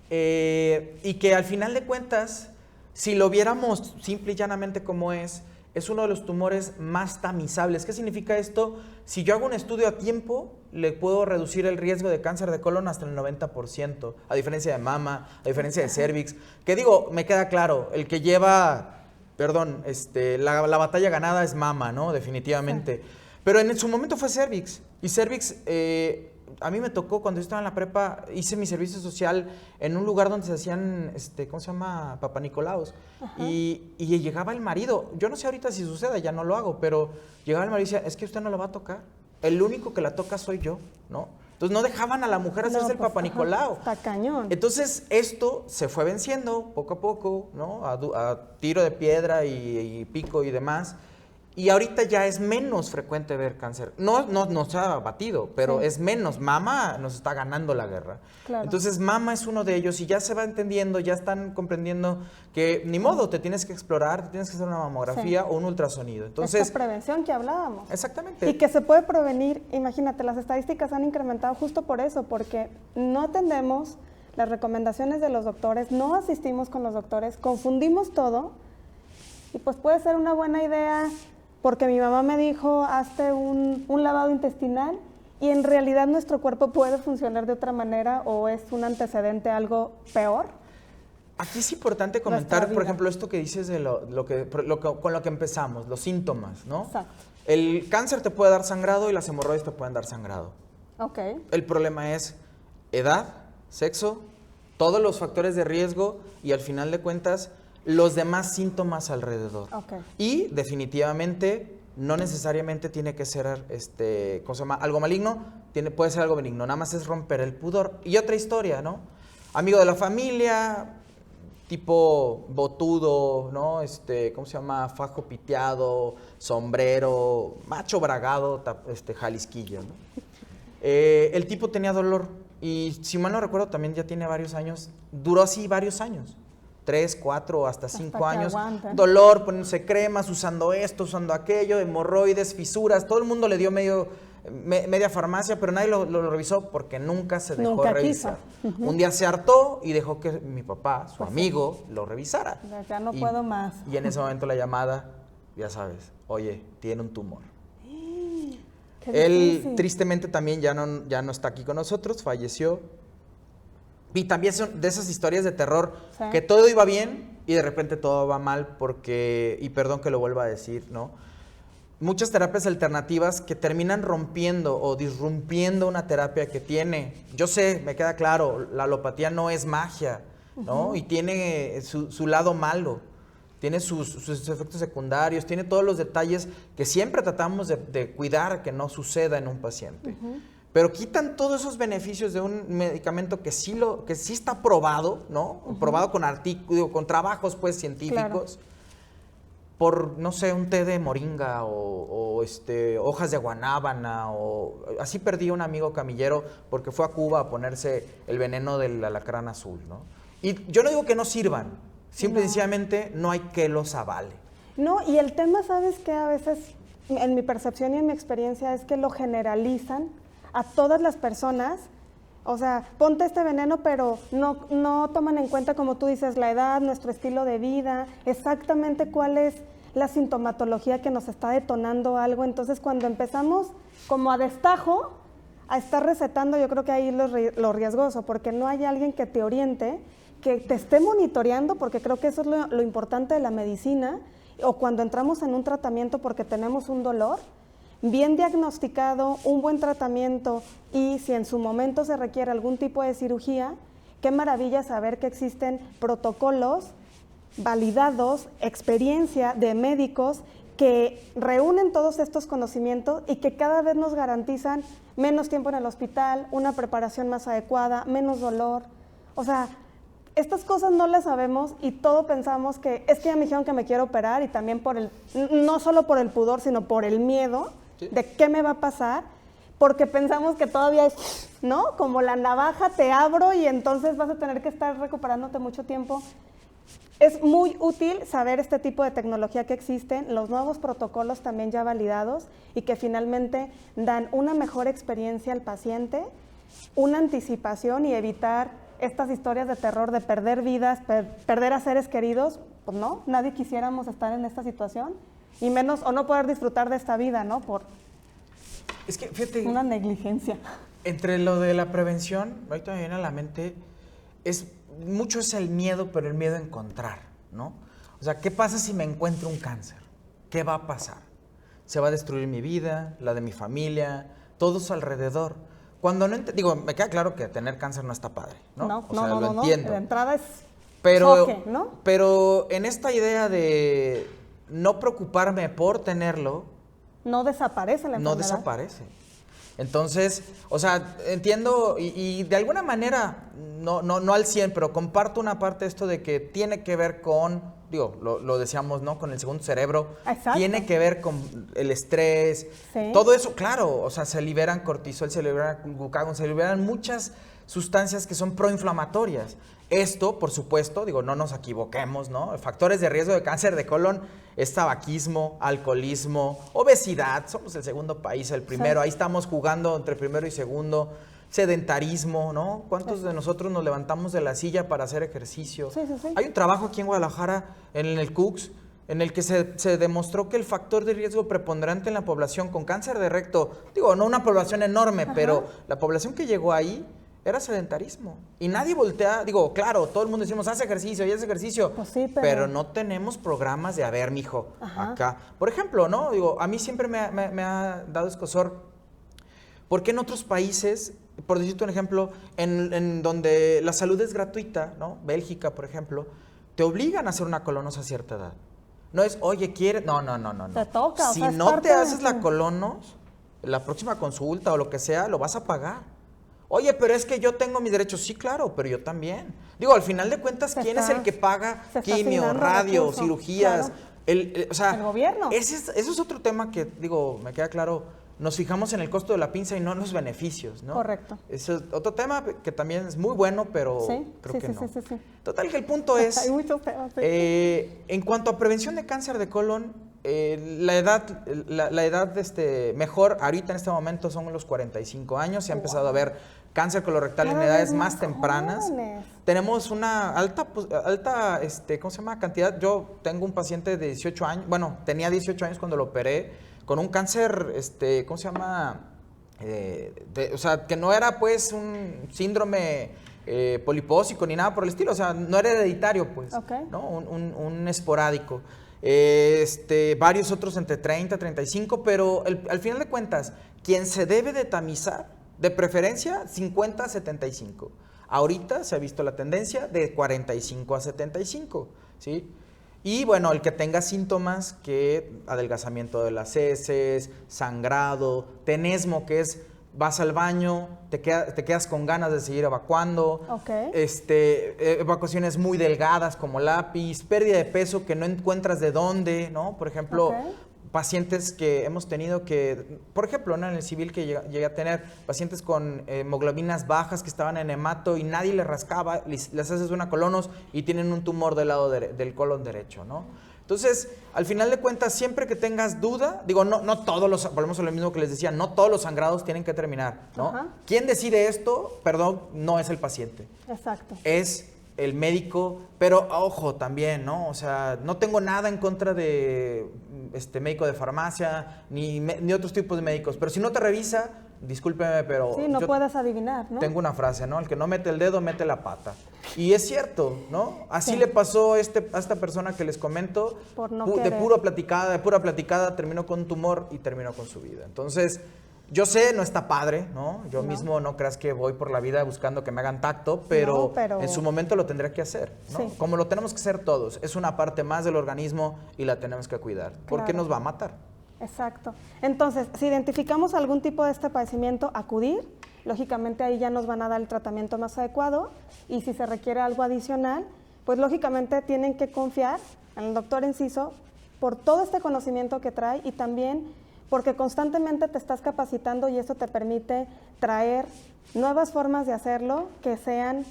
Y que al final de cuentas, si lo viéramos simple y llanamente como es uno de los tumores más tamizables. ¿Qué significa esto? Si yo hago un estudio a tiempo, le puedo reducir el riesgo de cáncer de colon hasta el 90%, a diferencia de mama, a diferencia de cervix. Que digo, me queda claro, el que lleva, la batalla ganada es mama, ¿no? Definitivamente. Sí. Pero en su momento fue cervix. Y cervix, a mí me tocó, cuando yo estaba en la prepa, hice mi servicio social en un lugar donde se hacían, ¿cómo se llama? Papanicolaos. Y llegaba el marido. Yo no sé ahorita si sucede, ya no lo hago, pero llegaba el marido y decía, es que usted no lo va a tocar. El único que la toca soy yo, ¿no? Entonces no dejaban a la mujer hacerse el papanicolao. Está cañón. Entonces esto se fue venciendo poco a poco, ¿no? A tiro de piedra y pico y demás. Y ahorita ya es menos frecuente ver cáncer. No se ha batido, pero sí, es menos. Mama nos está ganando la guerra. Claro. Entonces, mama es uno de ellos y ya se va entendiendo, ya están comprendiendo que ni modo, te tienes que explorar, te tienes que hacer una mamografía o un ultrasonido. Entonces, esta prevención que hablábamos. Exactamente. Y que se puede prevenir, imagínate, las estadísticas han incrementado justo por eso, porque no atendemos las recomendaciones de los doctores, no asistimos con los doctores, confundimos todo y pues puede ser una buena idea. Porque mi mamá me dijo, hazte un lavado intestinal y en realidad nuestro cuerpo puede funcionar de otra manera o es un antecedente a algo peor. Aquí es importante comentar, por ejemplo, esto que dices de con lo que empezamos, los síntomas, ¿no? Exacto. El cáncer te puede dar sangrado y las hemorroides te pueden dar sangrado. Ok. El problema es edad, sexo, todos los factores de riesgo y al final de cuentas los demás síntomas alrededor. Okay. Y definitivamente no necesariamente tiene que ser ¿cómo se llama? Algo maligno, puede ser algo benigno, nada más es romper el pudor. Y otra historia, ¿no? Amigo de la familia, tipo botudo, ¿no? ¿Cómo se llama? Fajo piteado, sombrero, macho bragado, jalisquillo, ¿no? El tipo tenía dolor y, si mal no recuerdo, también ya tiene varios años. Duró así varios años. 3, 4, hasta 5 años. Aguantan. Dolor, poniéndose cremas, usando esto, usando aquello, hemorroides, fisuras. Todo el mundo le dio media farmacia, pero nadie lo revisó porque nunca se dejó revisar. Un día se hartó y dejó que mi papá, su amigo, lo revisara. Ya no puedo más. Y en ese momento la llamada, ya sabes, oye, tiene un tumor. Él tristemente también ya no está aquí con nosotros, falleció. Y también son de esas historias de terror, sí, que todo iba bien y de repente todo va mal porque, y perdón que lo vuelva a decir, ¿no? Muchas terapias alternativas que terminan rompiendo o disrumpiendo una terapia que tiene. Yo sé, me queda claro, la alopatía no es magia, ¿no? Y tiene su lado malo. Tiene sus efectos secundarios, tiene todos los detalles que siempre tratamos de cuidar que no suceda en un paciente. Pero quitan todos esos beneficios de un medicamento que sí está probado, ¿no? Probado con trabajos pues científicos, claro, por, no sé, un té de moringa o hojas de guanábana o... Así perdí un amigo camillero porque fue a Cuba a ponerse el veneno del alacrán azul, ¿no? Y yo no digo que no sirvan, simple y sencillamente no hay que los avale. No, y el tema, ¿sabes qué? A veces, en mi percepción y en mi experiencia, es que lo generalizan a todas las personas. O sea, ponte este veneno, pero no toman en cuenta, como tú dices, la edad, nuestro estilo de vida, exactamente cuál es la sintomatología que nos está detonando algo. Entonces, cuando empezamos como a destajo a estar recetando, yo creo que ahí lo riesgoso, porque no hay alguien que te oriente, que te esté monitoreando, porque creo que eso es lo importante de la medicina, o cuando entramos en un tratamiento porque tenemos un dolor, bien diagnosticado, un buen tratamiento, y si en su momento se requiere algún tipo de cirugía, qué maravilla saber que existen protocolos validados, experiencia de médicos que reúnen todos estos conocimientos y que cada vez nos garantizan menos tiempo en el hospital, una preparación más adecuada, menos dolor. O sea, estas cosas no las sabemos y todo pensamos que es que ya me dijeron que me quiero operar, y también no solo por el pudor, sino por el miedo de qué me va a pasar, porque pensamos que todavía es, ¿no? Como la navaja, te abro y entonces vas a tener que estar recuperándote mucho tiempo. Es muy útil saber este tipo de tecnología que existen, los nuevos protocolos también ya validados y que finalmente dan una mejor experiencia al paciente, una anticipación y evitar estas historias de terror de perder vidas, perder a seres queridos. Pues no, nadie quisiéramos estar en esta situación, y menos, o no poder disfrutar de esta vida, ¿no? Por es que, fíjate, una negligencia. Entre lo de la prevención, ahorita me viene a la mente, mucho es el miedo, pero el miedo a encontrar, ¿no? O sea, ¿qué pasa si me encuentro un cáncer? ¿Qué va a pasar? ¿Se va a destruir mi vida, la de mi familia, todos alrededor? Cuando no digo, me queda claro que tener cáncer no está padre, ¿no? Lo entiendo. De entrada es choque, ¿no? Pero en esta idea de no preocuparme por tenerlo, no desaparece la enfermedad. No desaparece. Entonces, o sea, entiendo y de alguna manera, no al 100, pero comparto una parte de esto de que tiene que ver con, digo, lo decíamos, ¿no? Con el segundo cerebro. Exacto. Tiene que ver con el estrés. Sí. Todo eso, claro, o sea, se liberan cortisol, se liberan glucagón, se liberan muchas sustancias que son proinflamatorias. Esto, por supuesto, digo, no nos equivoquemos, ¿no? Factores de riesgo de cáncer de colon es tabaquismo, alcoholismo, obesidad. Somos el segundo país, el primero. Sí. Ahí estamos jugando entre primero y segundo. Sedentarismo, ¿no? ¿Cuántos de nosotros nos levantamos de la silla para hacer ejercicio? Sí. Hay un trabajo aquí en Guadalajara, en el CUCS, en el que se demostró que el factor de riesgo preponderante en la población con cáncer de recto, digo, no una población enorme, pero la población que llegó ahí era sedentarismo. Y nadie voltea, digo, claro, todo el mundo decimos, haz ejercicio y haz ejercicio. Pues sí, pero no tenemos programas de, a ver, mijo, acá. Por ejemplo, ¿no? Digo, a mí siempre me ha dado escozor, ¿por qué en otros países, por decirte un ejemplo, en donde la salud es gratuita, ¿no? Bélgica, por ejemplo, te obligan a hacer una colonos a cierta edad? No es, oye, ¿quieres? No. Te toca, si no te haces la colonos, la próxima consulta o lo que sea, lo vas a pagar. Oye, pero es que yo tengo mis derechos. Sí, claro, pero yo también. Digo, al final de cuentas, ¿quién es el que paga quimio, radio, cirugías? Claro. O sea, el gobierno. Eso es otro tema que, digo, me queda claro, nos fijamos en el costo de la pinza y no en los beneficios, ¿no? Correcto. Eso es otro tema que también es muy bueno, pero creo que no. Sí. Total, que el punto es, Hay muchos temas. en cuanto a prevención de cáncer de colon, la edad mejor ahorita en este momento son los 45 años. Se ha empezado a ver cáncer colorectal en edades más tempranas. Jóvenes. Tenemos una alta, ¿cómo se llama? Cantidad. Yo tengo un paciente de 18 años, bueno, tenía 18 años cuando lo operé, con un cáncer, ¿cómo se llama? O sea, que no era pues un síndrome polipósico ni nada por el estilo, o sea, no era hereditario, pues, ¿no? Un esporádico. Varios otros entre 30 y 35, pero al final de cuentas, quien se debe de tamizar, de preferencia 50 a 75. Ahorita se ha visto la tendencia de 45 a 75, ¿sí? Y bueno, el que tenga síntomas, que adelgazamiento de las heces, sangrado, tenesmo, que es vas al baño, te quedas con ganas de seguir evacuando, evacuaciones muy delgadas como lápiz, pérdida de peso que no encuentras de dónde, ¿no? Por ejemplo, pacientes que hemos tenido que, por ejemplo, ¿no? En el civil que llegué a tener pacientes con hemoglobinas bajas que estaban en hemato y nadie les rascaba, les haces una colonos y tienen un tumor del lado del colon derecho, ¿no? Entonces, al final de cuentas, siempre que tengas duda, digo, no todos los, volvemos a lo mismo que les decía, no todos los sangrados tienen que terminar, ¿no? ¿Quién decide esto? Perdón, no es el paciente. Exacto. Es el médico, pero ojo también, ¿no? O sea, no tengo nada en contra de médico de farmacia, ni otros tipos de médicos, pero si no te revisa, discúlpeme, pero... Sí, no puedes adivinar, ¿no? Tengo una frase, ¿no? El que no mete el dedo, mete la pata. Y es cierto, ¿no? Así le pasó a esta persona que les comento, por no de pura platicada, terminó con un tumor y terminó con su vida. Entonces, yo sé, no está padre, ¿no? Yo mismo no creas que voy por la vida buscando que me hagan tacto, pero en su momento lo tendría que hacer, ¿no? Sí. Como lo tenemos que hacer todos. Es una parte más del organismo y la tenemos que cuidar, porque nos va a matar. Exacto. Entonces, si identificamos algún tipo de este padecimiento, acudir. Lógicamente ahí ya nos van a dar el tratamiento más adecuado y si se requiere algo adicional, pues lógicamente tienen que confiar en el doctor Enciso por todo este conocimiento que trae y también porque constantemente te estás capacitando y eso te permite traer nuevas formas de hacerlo que sean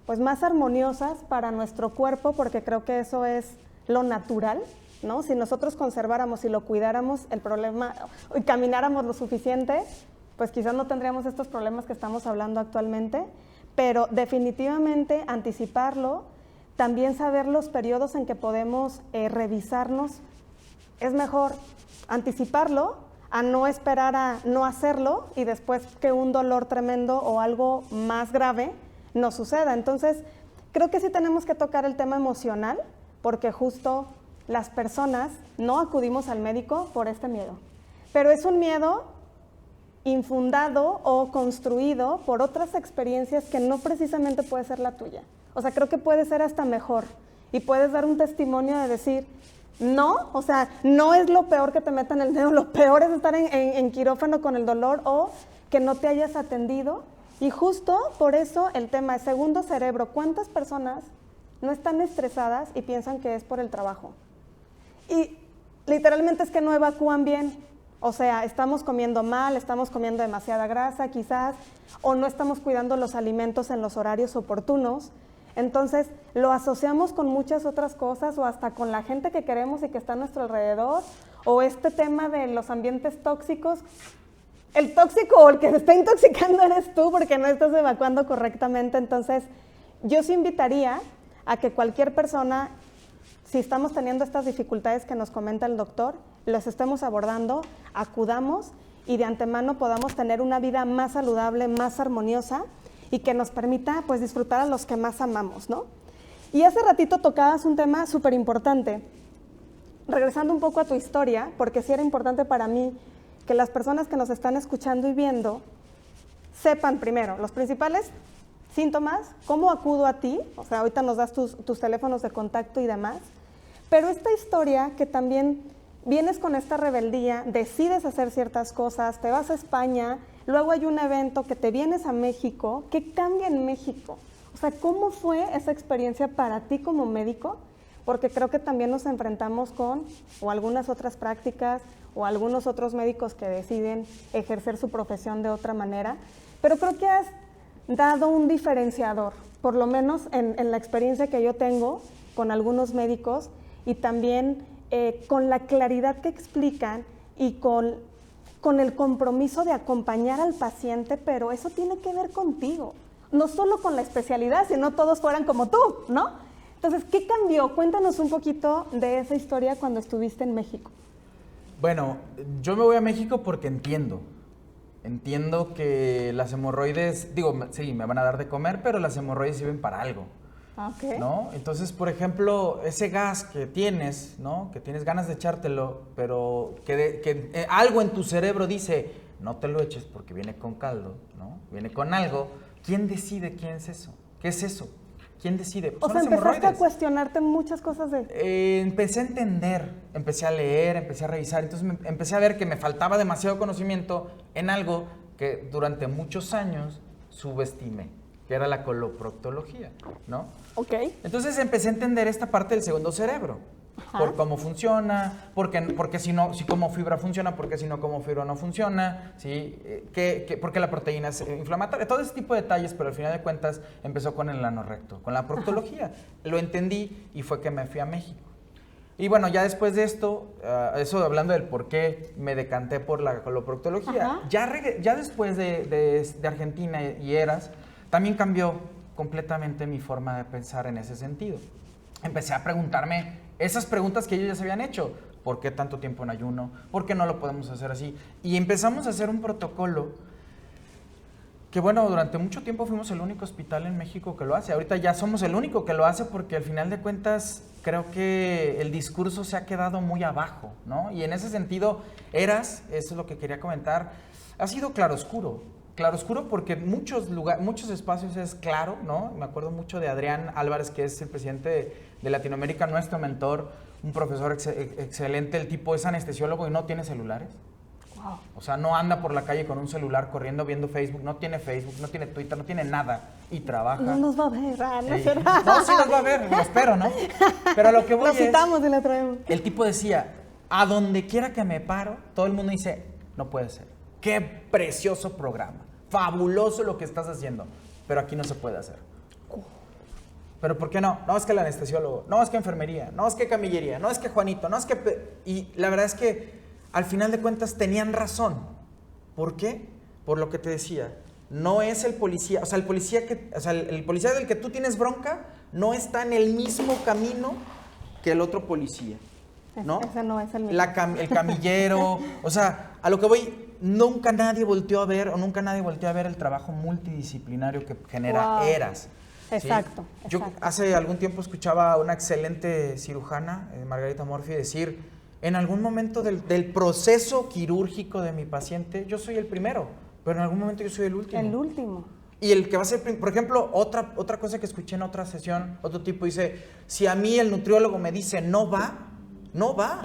pues más armoniosas para nuestro cuerpo, porque creo que eso es lo natural, ¿no? Si nosotros conserváramos y lo cuidáramos el problema y camináramos lo suficiente, pues quizás no tendríamos estos problemas que estamos hablando actualmente, pero definitivamente anticiparlo, también saber los periodos en que podemos revisarnos, es mejor anticiparlo a no esperar a no hacerlo y después que un dolor tremendo o algo más grave nos suceda. Entonces, creo que sí tenemos que tocar el tema emocional, porque justo las personas no acudimos al médico por este miedo, pero es un miedo infundado o construido por otras experiencias que no precisamente puede ser la tuya. O sea, creo que puede ser hasta mejor y puedes dar un testimonio de decir, no, o sea, no es lo peor que te metan el dedo, lo peor es estar en quirófano con el dolor o que no te hayas atendido. Y justo por eso el tema es segundo cerebro. ¿Cuántas personas no están estresadas y piensan que es por el trabajo? Y literalmente es que no evacúan bien. O sea, estamos comiendo mal, estamos comiendo demasiada grasa quizás, o no estamos cuidando los alimentos en los horarios oportunos. Entonces, lo asociamos con muchas otras cosas o hasta con la gente que queremos y que está a nuestro alrededor, o este tema de los ambientes tóxicos. El tóxico o el que se está intoxicando eres tú porque no estás evacuando correctamente. Entonces, yo sí invitaría a que cualquier persona, si estamos teniendo estas dificultades que nos comenta el doctor, los estemos abordando, acudamos y de antemano podamos tener una vida más saludable, más armoniosa y que nos permita pues disfrutar a los que más amamos, ¿no? Y hace ratito tocabas un tema súper importante, regresando un poco a tu historia, porque sí era importante para mí que las personas que nos están escuchando y viendo sepan primero los principales síntomas, cómo acudo a ti, o sea, ahorita nos das tus teléfonos de contacto y demás, pero esta historia que también vienes con esta rebeldía, decides hacer ciertas cosas, te vas a España, luego hay un evento que te vienes a México, ¿qué cambia en México? O sea, ¿cómo fue esa experiencia para ti como médico? Porque creo que también nos enfrentamos con o algunas otras prácticas o algunos otros médicos que deciden ejercer su profesión de otra manera, pero creo que has dado un diferenciador, por lo menos en la experiencia que yo tengo con algunos médicos y también con la claridad que explican y con el compromiso de acompañar al paciente, pero eso tiene que ver contigo, no solo con la especialidad, sino todos fueran como tú, ¿no? Entonces, ¿qué cambió? Cuéntanos un poquito de esa historia cuando estuviste en México. Bueno, yo me voy a México porque entiendo que las hemorroides, digo, sí, me van a dar de comer, pero las hemorroides sirven para algo. Okay. ¿No? Entonces, por ejemplo, ese gas que tienes, ¿no? Que tienes ganas de echártelo, pero que algo en tu cerebro dice, no te lo eches porque viene con caldo, ¿no? Viene con algo. ¿Quién decide quién es eso? ¿Qué es eso? ¿Quién decide? O sea, empezaste a cuestionarte muchas cosas de... Empecé a entender, empecé a leer, empecé a revisar, entonces empecé a ver que me faltaba demasiado conocimiento en algo que durante muchos años subestimé, que era la coloproctología, ¿no? Ok. Entonces empecé a entender esta parte del segundo cerebro, por cómo funciona, porque si como fibra funciona, porque si no como fibra no funciona, ¿sí? Porque la proteína es inflamatoria, todo ese tipo de detalles, pero al final de cuentas empezó con el anorrecto, con la proctología. Lo entendí y fue que me fui a México. Y bueno, ya después de esto, eso hablando del por qué me decanté por la coloproctología, ya después de Argentina y Eras, también cambió completamente mi forma de pensar en ese sentido. Empecé a preguntarme esas preguntas que ellos ya se habían hecho. ¿Por qué tanto tiempo en ayuno? ¿Por qué no lo podemos hacer así? Y empezamos a hacer un protocolo que, bueno, durante mucho tiempo fuimos el único hospital en México que lo hace. Ahorita ya somos el único que lo hace porque al final de cuentas creo que el discurso se ha quedado muy abajo, ¿no? Y en ese sentido, Eras, eso es lo que quería comentar, ha sido claroscuro. Claroscuro porque muchos espacios es claro, ¿no? Me acuerdo mucho de Adrián Álvarez, que es el presidente de Latinoamérica, nuestro mentor, un profesor excelente. El tipo es anestesiólogo y no tiene celulares. Wow. O sea, no anda por la calle con un celular corriendo viendo Facebook, no tiene Twitter, no tiene nada y trabaja. No nos va a ver, ¿no? No, sí nos va a ver, lo espero, ¿no? Pero a lo que voy Lo citamos y lo traemos. El tipo decía, a donde quiera que me paro, todo el mundo dice, no puede ser. Qué precioso programa, fabuloso lo que estás haciendo, pero aquí no se puede hacer. ¿Pero por qué no? No, es que el anestesiólogo, no, es que enfermería, no, es que camillería, no, es que Juanito, no, es que... Y la verdad es que al final de cuentas tenían razón. ¿Por qué? Por lo que te decía, no es el policía, o sea, el policía del que tú tienes bronca no está en el mismo camino que el otro policía, ¿no? Ese no es el mismo. El camillero, o sea, a lo que voy... Nunca nadie volteó a ver el trabajo multidisciplinario que genera Eras. ¿Sí? Exacto. Yo hace algún tiempo escuchaba a una excelente cirujana, Margarita Morfi, decir, en algún momento del proceso quirúrgico de mi paciente, yo soy el primero, pero en algún momento yo soy el último. El último. Y el que va a ser, por ejemplo, otra cosa que escuché en otra sesión, otro tipo dice, si a mí el nutriólogo me dice no va, no va.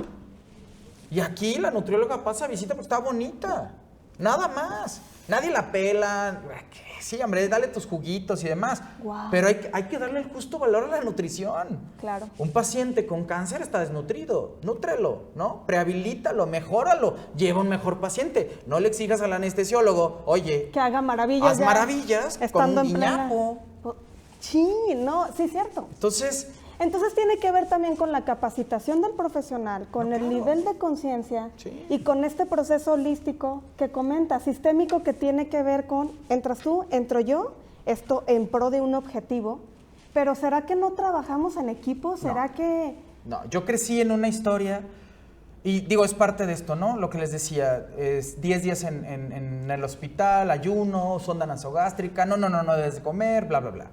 Y aquí la nutrióloga pasa visita porque está bonita, nada más. Nadie la pela, sí, hombre, dale tus juguitos y demás. Wow. Pero hay que darle el justo valor a la nutrición. Claro. Un paciente con cáncer está desnutrido, nútrelo, ¿no? Prehabilítalo, mejóralo, lleva un mejor paciente. No le exijas al anestesiólogo, oye, que haga maravillas. Haz maravillas con un guiñapo. Sí, no, sí es cierto. Entonces tiene que ver también con la capacitación del profesional, con el nivel de conciencia y con este proceso holístico que comenta, sistémico, que tiene que ver con, entras tú, entro yo, esto en pro de un objetivo, pero ¿será que no trabajamos en equipo? ¿Será que...? No, yo crecí en una historia, y digo, es parte de esto, ¿no? Lo que les decía, es 10 días en el hospital, ayuno, sonda nasogástrica, no debes de comer, bla, bla, bla.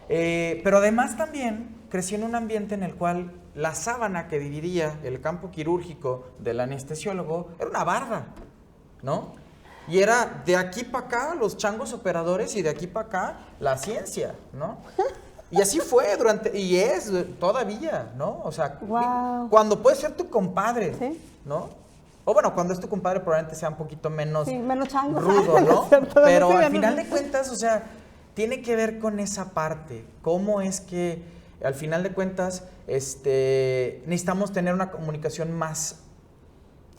Pero además también crecí en un ambiente en el cual la sábana que dividía el campo quirúrgico del anestesiólogo era una barda, ¿no? Y era de aquí para acá los changos operadores y de aquí para acá la ciencia, ¿no? Y así fue y es todavía, ¿no? O sea, cuando puede ser tu compadre, ¿no? O bueno, cuando es tu compadre probablemente sea un poquito menos, Sí, menos chango. rudo, ¿no? Es cierto, Pero sí, al no, final no. de cuentas, o sea, tiene que ver con esa parte. ¿Cómo es que al final de cuentas necesitamos tener una comunicación más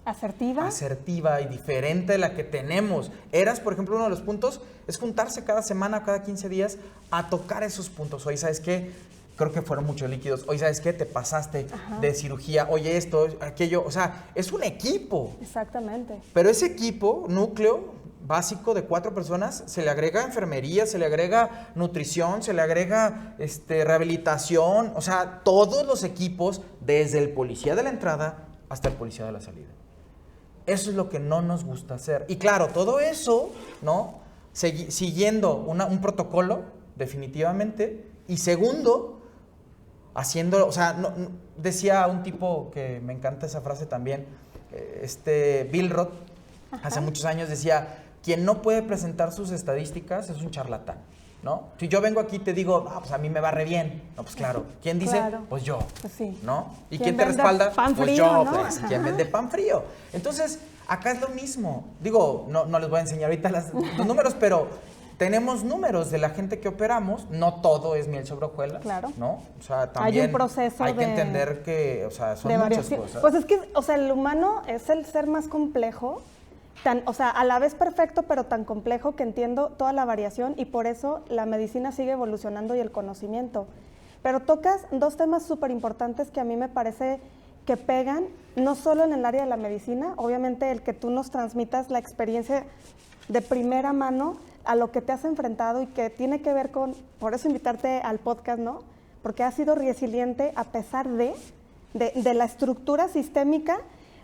¿Asertiva? asertiva y diferente de la que tenemos? Eras, por ejemplo, uno de los puntos es juntarse cada semana, cada 15 días a tocar esos puntos. Oye, ¿sabes qué? Creo que fueron muchos líquidos. Oye, ¿sabes qué? Te pasaste de cirugía. Oye, esto, aquello. O sea, es un equipo. Exactamente. Pero ese equipo, núcleo básico de 4 personas, se le agrega enfermería, se le agrega nutrición, se le agrega rehabilitación. O sea, todos los equipos, desde el policía de la entrada hasta el policía de la salida. Eso es lo que no nos gusta hacer. Y claro, todo eso, ¿no? Siguiendo un protocolo, definitivamente. Y segundo, haciendo, o sea, decía un tipo que me encanta esa frase también, Bill Roth, hace muchos años decía, quien no puede presentar sus estadísticas es un charlatán, ¿no? Si yo vengo aquí y te digo, pues a mí me va re bien, no, pues claro, ¿quién dice? Claro. Pues yo, Pues sí. ¿no? ¿Y ¿Quién quién te vende respalda? pan Pues frío, yo, no? pues, ¿quién vende pan frío? Entonces, acá es lo mismo. Digo, no les voy a enseñar ahorita los números, pero tenemos números de la gente que operamos, no todo es miel sobre hojuelas, Claro. ¿no? O sea, también Hay un proceso hay que de- entender que, o sea, son de muchas variación. cosas. Pues es que, o sea, el humano es el ser más complejo, o sea, a la vez perfecto, pero tan complejo que entiendo toda la variación y por eso la medicina sigue evolucionando y el conocimiento. Pero tocas 2 temas súper importantes que a mí me parece que pegan, no solo en el área de la medicina, obviamente el que tú nos transmitas la experiencia de primera mano a lo que te has enfrentado y que tiene que ver con, por eso invitarte al podcast, ¿no? Porque has sido resiliente a pesar de la estructura sistémica.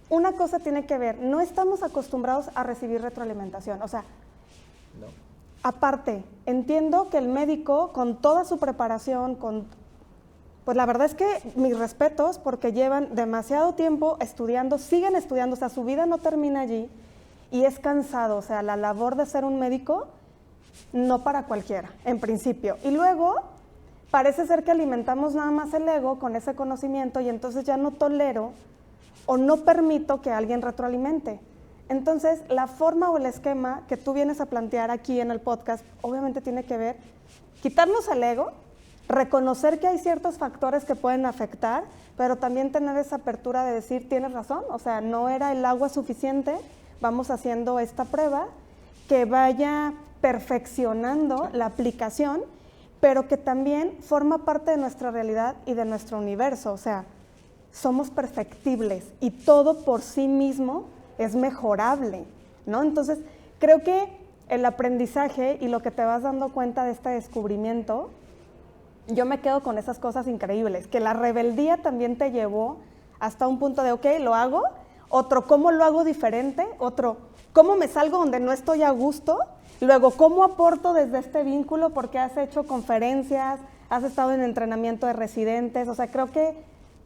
Una cosa tiene que ver, no estamos acostumbrados a recibir retroalimentación, o sea, No. aparte, entiendo que el médico con toda su preparación, pues la verdad es que mis respetos porque llevan demasiado tiempo estudiando, siguen estudiando, o sea, su vida no termina allí y es cansado, o sea, la labor de ser un médico no para cualquiera, en principio. Y luego parece ser que alimentamos nada más el ego con ese conocimiento y entonces ya no tolero o no permito que alguien retroalimente. Entonces, la forma o el esquema que tú vienes a plantear aquí en el podcast, obviamente tiene que ver, quitarnos el ego, reconocer que hay ciertos factores que pueden afectar, pero también tener esa apertura de decir, tienes razón, o sea, no era el agua suficiente, vamos haciendo esta prueba, que vaya perfeccionando la aplicación, pero que también forma parte de nuestra realidad y de nuestro universo, o sea, somos perfectibles y todo por sí mismo es mejorable, ¿no? Entonces, creo que el aprendizaje y lo que te vas dando cuenta de este descubrimiento, yo me quedo con esas cosas increíbles, que la rebeldía también te llevó hasta un punto de, ok, lo hago, otro, ¿cómo lo hago diferente? Otro, ¿cómo me salgo donde no estoy a gusto? Luego, ¿cómo aporto desde este vínculo? Porque has hecho conferencias, has estado en entrenamiento de residentes, o sea, creo que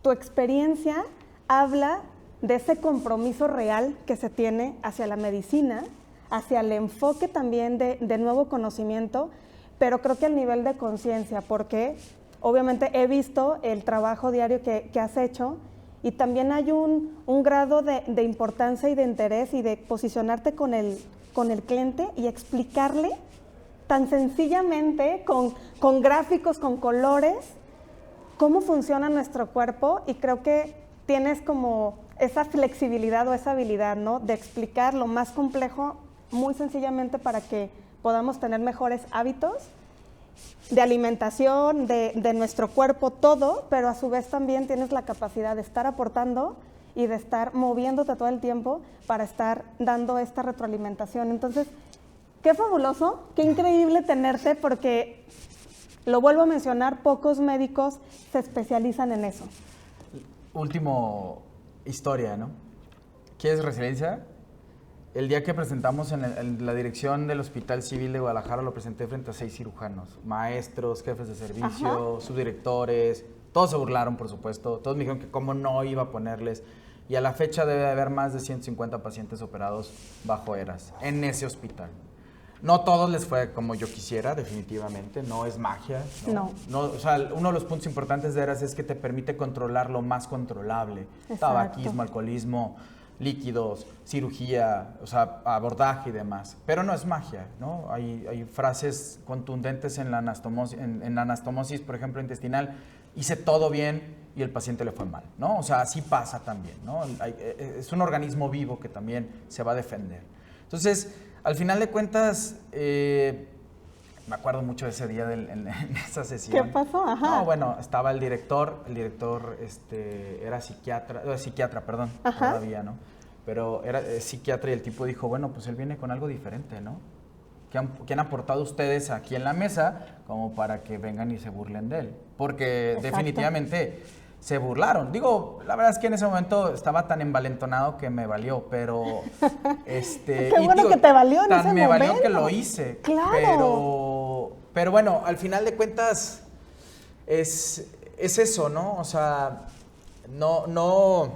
tu experiencia habla de ese compromiso real que se tiene hacia la medicina, hacia el enfoque también de nuevo conocimiento, pero creo que al nivel de conciencia, porque obviamente he visto el trabajo diario que has hecho y también hay un grado de importancia y de interés y de posicionarte con el cliente y explicarle tan sencillamente, con gráficos, con colores, cómo funciona nuestro cuerpo y creo que tienes como esa flexibilidad o esa habilidad, ¿no? De explicar lo más complejo muy sencillamente para que podamos tener mejores hábitos de alimentación, de nuestro cuerpo, todo, pero a su vez también tienes la capacidad de estar aportando y de estar moviéndote todo el tiempo para estar dando esta retroalimentación. Entonces, qué fabuloso, qué increíble tenerte porque, lo vuelvo a mencionar, pocos médicos se especializan en eso. Último historia, ¿no? ¿Quieres resiliencia? El día que presentamos en la dirección del Hospital Civil de Guadalajara lo presenté frente a 6 cirujanos, maestros, jefes de servicio, subdirectores, todos se burlaron, por supuesto, todos me dijeron que cómo no iba a ponerles, y a la fecha debe haber más de 150 pacientes operados bajo ERAS en ese hospital. No todos les fue como yo quisiera, definitivamente, no es magia. No. O sea, uno de los puntos importantes de ERAS es que te permite controlar lo más controlable. Exacto. Tabaquismo, alcoholismo, líquidos, cirugía, o sea, abordaje y demás. Pero no es magia, ¿no? Hay frases contundentes en la anastomosis, por ejemplo, intestinal. Hice todo bien y el paciente le fue mal, ¿no? O sea, así pasa también, ¿no? Es un organismo vivo que también se va a defender. Entonces, al final de cuentas, me acuerdo mucho de ese día en esa sesión. ¿Qué pasó? Ajá. No, bueno, estaba el director era psiquiatra, perdón, Ajá. todavía, ¿no? Pero era psiquiatra y el tipo dijo, bueno, pues él viene con algo diferente, ¿no? ¿Qué han aportado ustedes aquí en la mesa como para que vengan y se burlen de él? Porque Exacto. definitivamente se burlaron. Digo, la verdad es que en ese momento estaba tan envalentonado que me valió, pero Qué bueno que te valió en ese me valió momento. que lo hice. Claro. Pero bueno, al final de cuentas es eso, ¿no? O sea, no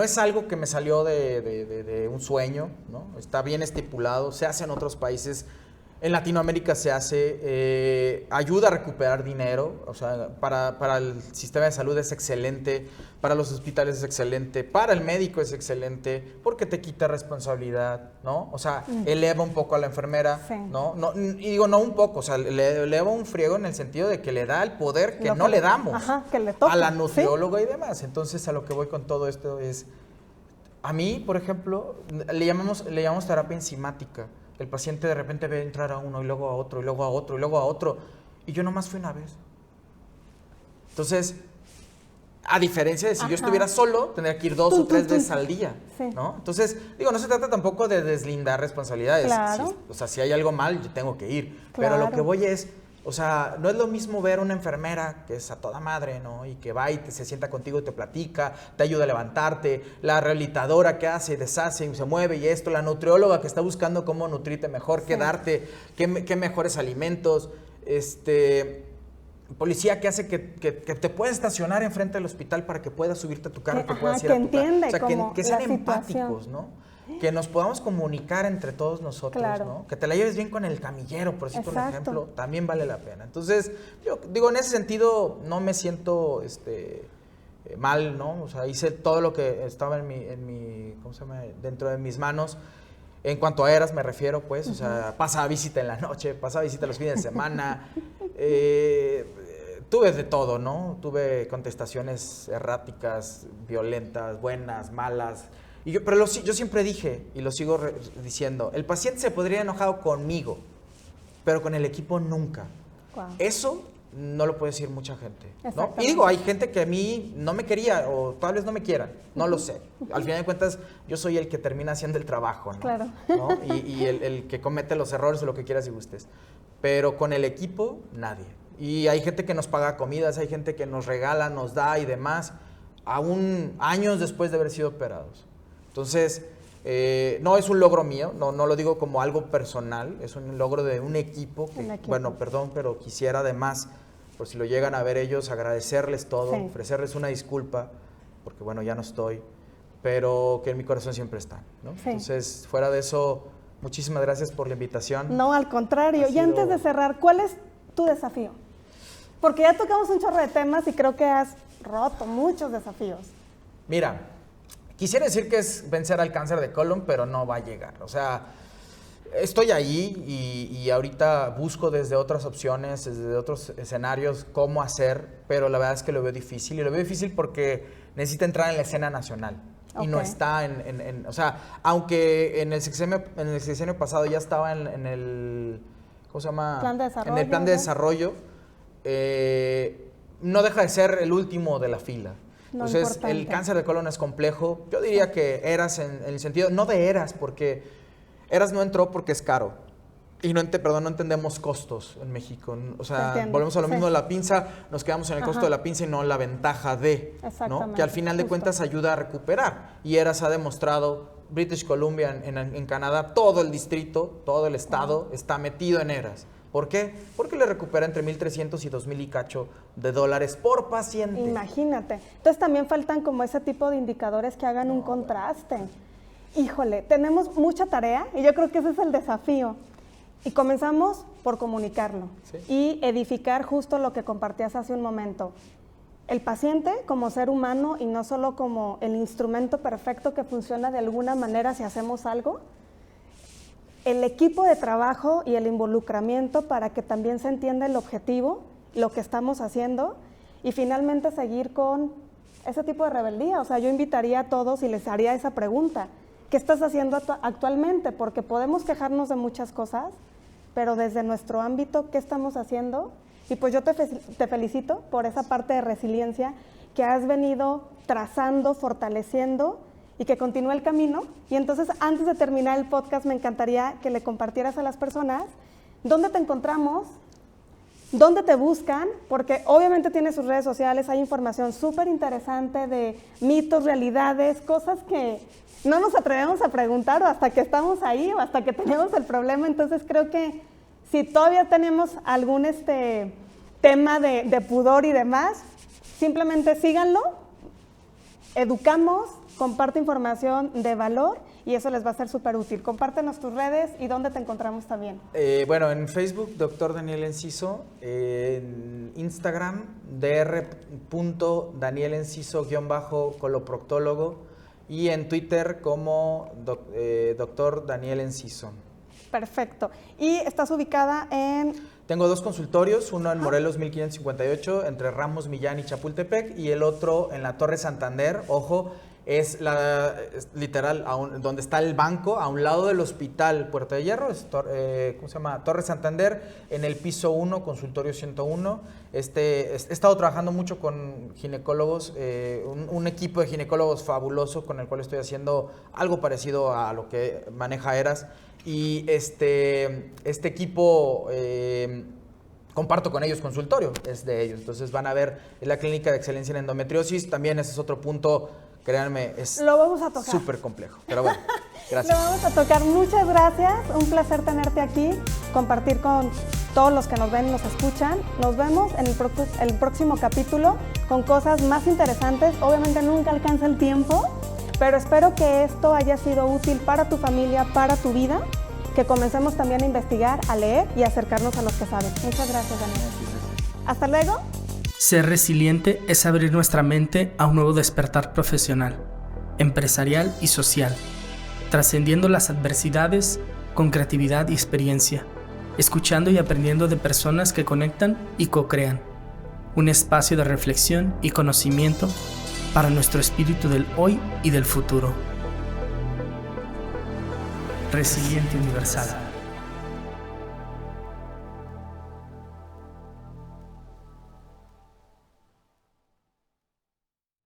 es algo que me salió de un sueño, ¿no? Está bien estipulado, se hace en otros países. En Latinoamérica se hace, ayuda a recuperar dinero, o sea, para el sistema de salud es excelente, para los hospitales es excelente, para el médico es excelente, porque te quita responsabilidad, ¿no? O sea, eleva un poco a la enfermera, Sí. ¿no? Y digo, no un poco, o sea, le eleva un friego en el sentido de que le da el poder que no le damos Ajá, que le toca. a la nutrióloga y demás. Entonces, a lo que voy con todo esto es, a mí, por ejemplo, le llamamos terapia enzimática. El paciente de repente ve entrar a uno y luego a otro y luego a otro y luego a otro. Y yo nomás fui una vez. Entonces, a diferencia de si yo estuviera solo, tendría que ir 2 o 3 veces al día, Sí. ¿no? Entonces, digo, no se trata tampoco de deslindar responsabilidades. Claro. O sea, si hay algo mal, yo tengo que ir. Pero Claro. lo que voy es, o sea, no es lo mismo ver una enfermera que es a toda madre, ¿no? Y que va y se sienta contigo y te platica, te ayuda a levantarte, la rehabilitadora que hace, deshace y se mueve y esto, la nutrióloga que está buscando cómo nutrirte mejor, qué darte, qué mejores alimentos, policía que hace que te pueda estacionar enfrente del hospital para que puedas subirte a tu carro, que puedas ir que a tu casa. entiende O sea, como que sean la situación. empáticos, ¿no? Que nos podamos comunicar entre todos nosotros, Claro. ¿no? Que te la lleves bien con el camillero, por decirte un Exacto. ejemplo, también vale la pena. Entonces, yo digo, en ese sentido, no me siento mal, ¿no? O sea, hice todo lo que estaba en mi ¿cómo se llama? Dentro de mis manos. En cuanto a eras me refiero, pues, o sea, pasaba visita en la noche, pasaba visita los fines de semana. Tuve de todo, ¿no? Tuve contestaciones erráticas, violentas, buenas, malas. Pero yo siempre dije, y lo sigo diciendo, el paciente se podría haber enojado conmigo, pero con el equipo nunca. Wow. Eso no lo puede decir mucha gente, ¿no? Exactamente. Y digo, hay gente que a mí no me quería o tal vez no me quieran, no lo sé. Al final de cuentas, yo soy el que termina haciendo el trabajo, ¿no? Claro. ¿No? Y el que comete los errores o lo que quieras y gustes. Pero con el equipo, nadie. Y hay gente que nos paga comidas, hay gente que nos regala, nos da y demás, aún años después de haber sido operados. Entonces, no es un logro mío, no lo digo como algo personal, es un logro de un equipo que, bueno, perdón, pero quisiera además, por si lo llegan a ver ellos, agradecerles todo, sí, ofrecerles una disculpa, porque bueno, ya no estoy, pero que en mi corazón siempre están, ¿no? Sí. Entonces, fuera de eso, muchísimas gracias por la invitación. No, al contrario. Y antes de cerrar, ¿cuál es tu desafío? Porque ya tocamos un chorro de temas y creo que has roto muchos desafíos. Mira, quisiera decir que es vencer al cáncer de colon, pero no va a llegar. O sea, estoy ahí y ahorita busco desde otras opciones, desde otros escenarios, cómo hacer, pero la verdad es que lo veo difícil. Y lo veo difícil porque necesita entrar en la escena nacional. Y no está o sea, aunque en el sexenio pasado ya estaba en el, ¿cómo se llama? Plan de desarrollo, en el plan de desarrollo, no deja de ser el último de la fila. No, entonces, importante. el cáncer de colon es complejo. Yo diría que Eras, en el sentido, no de Eras, porque Eras no entró porque es caro. Y no entendemos costos en México. O sea, volvemos a lo mismo de la pinza, nos quedamos en el costo de la pinza y no la ventaja de, ¿no? Que al final de cuentas ayuda a recuperar. Y Eras ha demostrado, British Columbia, en Canadá, todo el distrito, todo el estado está metido en Eras. ¿Por qué? Porque le recupera entre 1,300 y 2,000 y cacho de dólares por paciente. Imagínate. Entonces también faltan como ese tipo de indicadores que hagan un contraste. Híjole, tenemos mucha tarea y yo creo que ese es el desafío. Y comenzamos por comunicarlo y edificar justo lo que compartías hace un momento. el paciente como ser humano y no solo como el instrumento perfecto que funciona de alguna manera si hacemos algo, el equipo de trabajo y el involucramiento para que también se entienda el objetivo, lo que estamos haciendo, y finalmente seguir con ese tipo de rebeldía. O sea, yo invitaría a todos y les haría esa pregunta: ¿qué estás haciendo actualmente? Porque podemos quejarnos de muchas cosas, pero desde nuestro ámbito, ¿qué estamos haciendo? Y pues yo te felicito por esa parte de resiliencia que has venido trazando, fortaleciendo, y que continúe el camino. Y entonces, antes de terminar el podcast, me encantaría que le compartieras a las personas dónde te encontramos, dónde te buscan, porque obviamente tienes sus redes sociales, hay información súper interesante de mitos, realidades, cosas que no nos atrevemos a preguntar o hasta que estamos ahí o hasta que tenemos el problema. Entonces creo que si todavía tenemos algún tema de pudor y demás, simplemente síganlo, educamos, comparte información de valor y eso les va a ser súper útil. Compártenos tus redes y dónde te encontramos también. Bueno, en Facebook, Dr. Daniel Enciso, en Instagram, dr.danielenciso_coloproctólogo y en Twitter como Dr. Daniel Enciso. Perfecto. ¿Y estás ubicada en...? Tengo 2 consultorios, uno en Morelos 1558, entre Ramos, Millán y Chapultepec, y el otro en la Torre Santander. Ojo, es literal donde está el banco, a un lado del hospital Puerta de Hierro, ¿cómo se llama? Torre Santander, en el piso 1, consultorio 101. He estado trabajando mucho con ginecólogos, un equipo de ginecólogos fabuloso con el cual estoy haciendo algo parecido a lo que maneja Eras. Y este equipo, comparto con ellos consultorio, es de ellos. Entonces van a ver la clínica de excelencia en endometriosis. También ese es otro punto, créanme, es súper complejo. Pero bueno, gracias. Lo vamos a tocar. Muchas gracias. Un placer tenerte aquí, compartir con todos los que nos ven y nos escuchan. Nos vemos en el próximo capítulo con cosas más interesantes. Obviamente nunca alcanza el tiempo, pero espero que esto haya sido útil para tu familia, para tu vida, que comencemos también a investigar, a leer y a acercarnos a los que saben. Muchas gracias, Daniel. Hasta luego. Ser resiliente es abrir nuestra mente a un nuevo despertar profesional, empresarial y social, trascendiendo las adversidades con creatividad y experiencia, escuchando y aprendiendo de personas que conectan y co-crean. Un espacio de reflexión y conocimiento para nuestro espíritu del hoy y del futuro. Resiliente Universal.